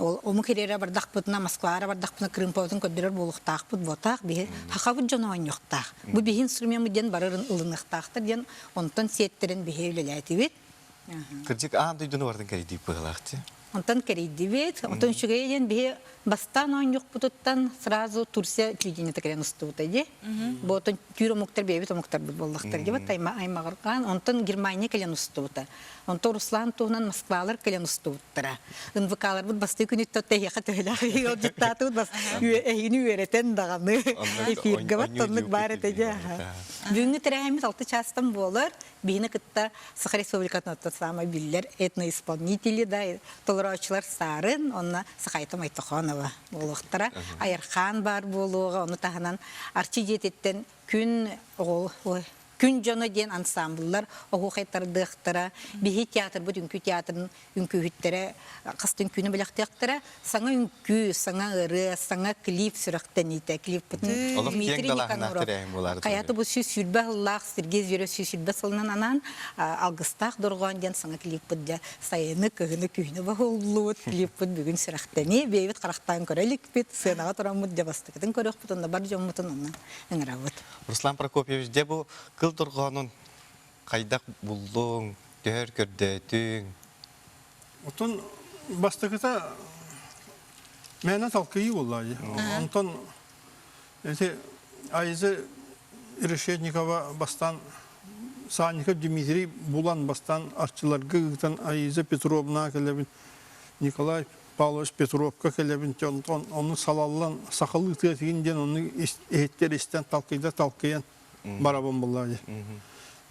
I: Omu kerere bardaqpıtına Moskvara bardaqpıtına Kırımpovutun ködürür boluqtaqpıt botaq bihe haqabıt jonavan yoqtaq. Bu bihe instrument den bararın ılınıqtaqtır den ondan siyetlerin bihe üleleytibit.
B: Kırcık ağam duydunu vardın kari deyip bığılaktı.
I: Ondan kereydi, ondan şügeyen bir bastan on yok bututtan sразу Tursiya klidini tekrar ustutaydı. Bu ondan türo muhtar beybi muhtar bir bollaktır gibi tayma aymağırkan ondan Germaniya kelen ustuta. Ondan Ruslan tuğnan Moskvalar kelen ustutara. Învıkalar bu bastı günü totte yakat öyle. O ciddatı bas. Ehini öğreten dağını. Efir gavat onluk baretece. Bugün terahimiz 6 çastan bolur. Bihine kıtta Sakha Respublikası'nın otasama biller etno-исполнители da толораучылар сарын, онна Сақайта Майтаханова болуқтыра. Айырхан бар болуға, оны тағынан арчи жететтен күн жоны ден ансамбллар оғу қайтардықтыра. Бихи театр, бұл үнкі театрын үнкі үттері, қастың күні біліқтіқтіра. Саңа үнкі, саңа ұры, саңа клип сүріқтен ете. Клип бұтын Дмитрий Никаноров. Қаяты бұл сүй сүрбі ғыллақ, Сергей Зверев сүй сүрбі сылынан анан алғыстақ дұрған ден саңа клип бұтды. Сайыны күні күйіні бағылуыт клип бұт бүгін сүріқтені. Бейбіт қарақтан көрелік бет, сынаға тұран мұт дебастықытын көрек бұтында бар жон мұтын онын үңіра бұт.
B: Руслан Прокопьевич, де бұл Durğanın qaydak buldun, dör gördüğün.
Y: Otun bastıkıta mena talkıyı vallahi. Ondan ete Ayze Решетникова bastan Sannikov Dmitri Bulan bastan artçılar gıgıtan Ayze Petrovna kelebin Nikolay Pavlovich Petrovka kelebin onu salallan sakalı tüyetinden onu ehtler isten talkıyan barabın bulladı.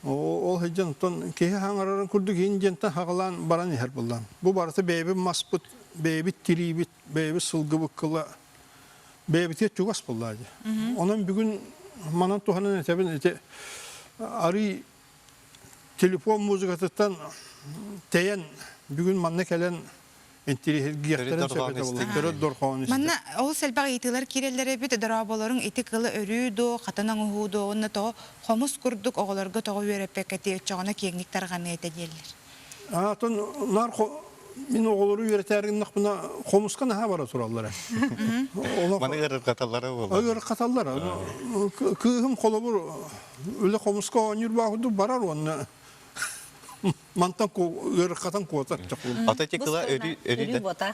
Y: O hecen ton ki hangarın kurduk incenten hagalan baran her bullan. Bu barata beybi masput, beybi tribit, beybi sılgı bıkkıla, beybi tiyet çugas bulladı. Onun bugün manan tuhanın etebin ete arı telefon müzikatından teyen bugün manne kelen
A: Manna o selba itiler kirellere bit darabaların etikalı örüdü, katanan uhudu, onu to homus kurduk oğlarga to verepek eti çağına kenglik tarğanı etegeller.
Y: Ton nar min oğları üreterin nakbına homuskan ha bara turallara.
B: Bana ırık katallara oldu.
Y: Irık katallara. Kığım kolabur öyle homuska onur bağıdı barar onu. Mantan ırkatan kuatar çakul.
B: Ata çekila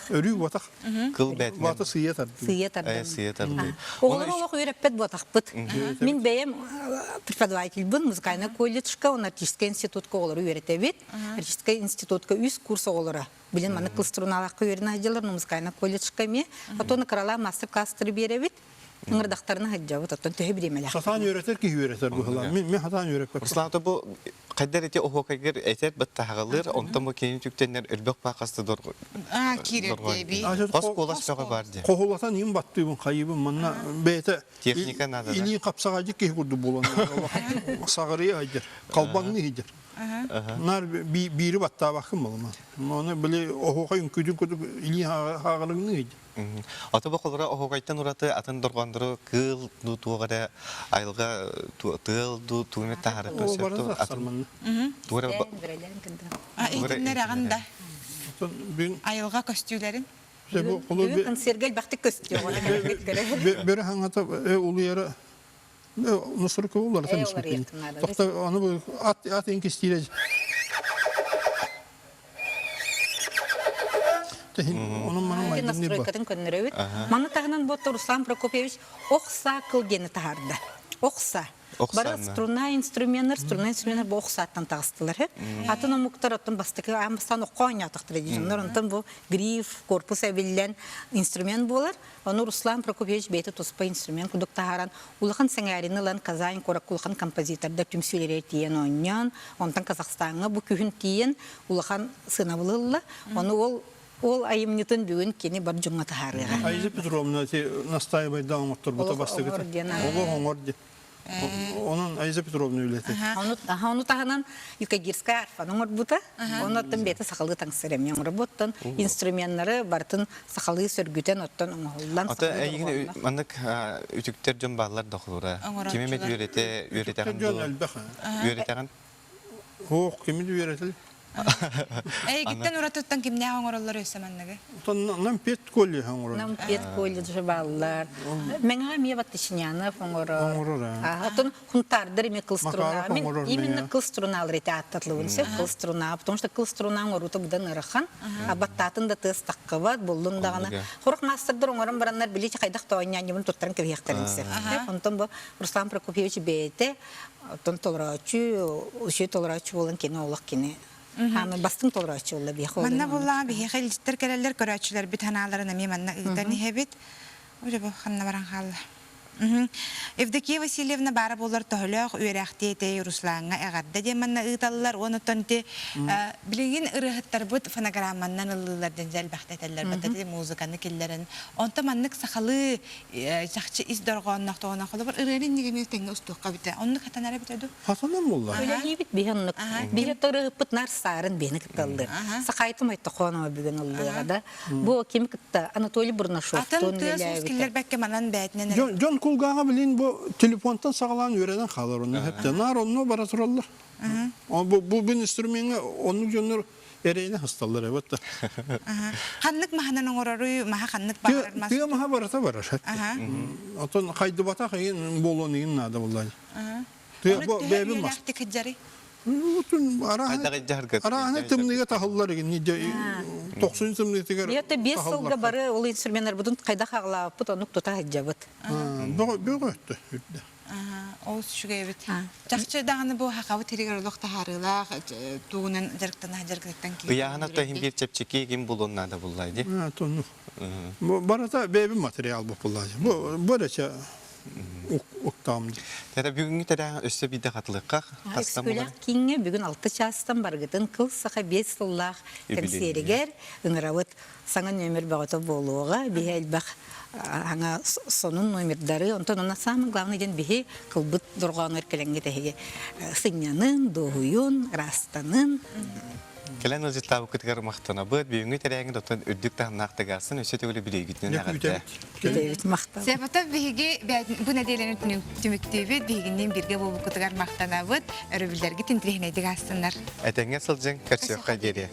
B: örü batak. Kıl betmen.
Y: Batı siyetar.
B: Siyetar.
I: Oğlak öğretpet batakpıt. Min beyim преподаватель bun muzikayna kollejka, on artistka institutka oğları öğretebit. Artistka institutka üst kursa oğları. Bilin manı kıl strunalaqqa öğrene hacılar, muzikayna kollejka mi. Atonu karala master class'tırı berebit. Ngırdaktarına hacjabıt, atonu töhe biremeler.
Y: Satan öğretir ki öğretir bu hılar. Min hatan öğretmek.
B: Ruslan bu Кайдар эти охокайгер этер баттагалыр, онтан бу кенин түктенер өрбөк бакасты дорго.
A: Кирет
B: Кос коласпага барды.
Y: Кохулатан им баттыбын, кайыбын, манна бейте
B: Техника надо.
Y: Или капсагажы ки курду болон. Сагыры айдыр, калбаңны айдыр. Нар бири батта бакым болма. Моны биле охокай күдүн күдү или хагалыгны айдыр.
B: Ата бакылара охокайттан ураты атын доргондуру кыл тугара айылга тыл тугуна тахары төсөптү атын. Тугара
A: Эйтиннер аганда. Айылга көстүлөрүн.
I: Бүгін сергел бақты көстіе
Y: Бері хаңата ұлы ері нұсыры көй олар тән үспекпен. Тоқта аны бұл ат ең кестейлі. Оның мана майдынны бар.
I: Маны тағынан бұтты Руслан Прокопьевич оқса қылгені тағарды. Оқса. Бары струна инструменттер бұл оқсаттан тағыстылар. Атын омуқтар оттың бастықы амыстан оққан ятықтыр дейдіңдер. Онтын бұл гриф, корпус әбілден инструмент болар. Оны Руслан Прокопьевич бейті тұспа инструмент күдік тағаран. Улыған сәңәріні лан Казань қорак ұлыған композиторда түмсүлері тиен ойнан. Онтан Қазақстанға бұл күйін тиен ұлыған сынавылылы. Оны ол айымнетін бүгін кені бар жұңға тағарыға.
Y: Айза Петровна настаивай да омуқтар бұта бастығы. Олы оңыр де. Onun Ayza Petrovna öyleti.
I: Onu tahanan Yukagirskaya arfanın orbuta. Onu attın beti sakalı tangsırem yan robottan. Instrumentları bartın sakalı sörgüten ottan oğuldan.
B: Ata yine mandık ütükter jön bağlar dokulura. Kimi met üretegen bu? Üretegen?
Y: Kimi de üretil?
A: Gitten uğratıttan kim ne hangarlar ösemenlegi?
Y: Nam pet kolye hangar.
I: Nam pet kolye düşeballar. Menga miye battışnyana fongora. Atın huntardır mi kılstruna. Именно kılstruna alrete attatlıvın. Sev kılstruna. Потому что kılstruna orutu budan ırıkan. Abattatın da tız takkıvat buldun dağına. Horuk masterdır onların baranlar bilici kaydak da oynayan yılın tuttarın keviyeklerin sev. Ondan bu Ruslan Prokopyevich beyte. Ondan tolraçı olan kene olak kene. Hamı bastın tolraçı oldu bir.
A: Manna bulla bir helçter kereller körüçler bir tanalarına mi manna idani hebit. Öyle bu xanna baran halla. Evdeki Vasilyevna bara bolar tohlaq öyrəxtiyete Ruslanğa əqadda demanna ıtallar onu tonte bilgin ırıhtar but fonogrammandan ıllardan zəlbəxtətlər batdı muzikanı killerin onta mannik saxalı yaxşı iz dorğonnaq toğana qolub ırırın nigemi tenge ustuqqa bitə onu xatanara bitədu
Y: Xatanam bollar
I: öyle yibit bihanlık bir tırı pıtnar sarın beni kıtaldır saxaytım aytdı qonama bugün ıllığa bu kim kıtta Anatoliy Burnashov
A: ton killer bəkke manan bəyətnən
Y: John Kulgağa bilin bu telefondan sağlanan öğrenen kalır onu hep. Nar onu baraturallar. Bu bir instrümeni onun jönler ereğine hastalar evet de.
A: Kanlık mahanan oğraru maha kanlık bağırmaz.
Y: Bir maha barata barar hep. Oton kaydı bata kayın boloniğin nada vallahi. Bu bebim mas. Bütün arahane tımlığa tahıllar yani 90 tımlığa tekrar.
I: Ya da 5 yılda barı ol instrumentler budun kayda xağla put onu tuta hicabet.
Y: Bu öttü.
A: O şu gibi. Çaxçı dağını bu haqavı terigarlıq taharıla tuğunan jarıqtan hajarqtan ki.
B: Uyağına tahim bir çepçeki kim bulun nada bullaydı.
Y: Ha tonu. Bu barata bebim materyal bu bulladı. Bu reçe Oktamdı.
B: Tada bugünkü tada össe bir de katılıqqa
I: qastam bolar. Kinge bugün 6 çastan bargıtın kıl sağa 5 yıllar temseriger ınıravıt sana nömer bağıta boluğa bihel baq hanga sonun nömerleri ondan ona samı главный ден bihi kılbıt durğan erkelenge tehege sinyanın doğuyun rastanın
B: Kelen özütla bu kıtgar mahtona bud bugünkü tada dotan öddük tahnaqta galsın össe tögülü bile gittin nagada.
I: Evet mahta.
A: Sebata bihigi bu nedelerin tümüktübü bihiginden birge bu kıtgar mahtana bud örübüllergi tintrihine digasınlar.
B: Etenge sılcın kaçıyor geriye.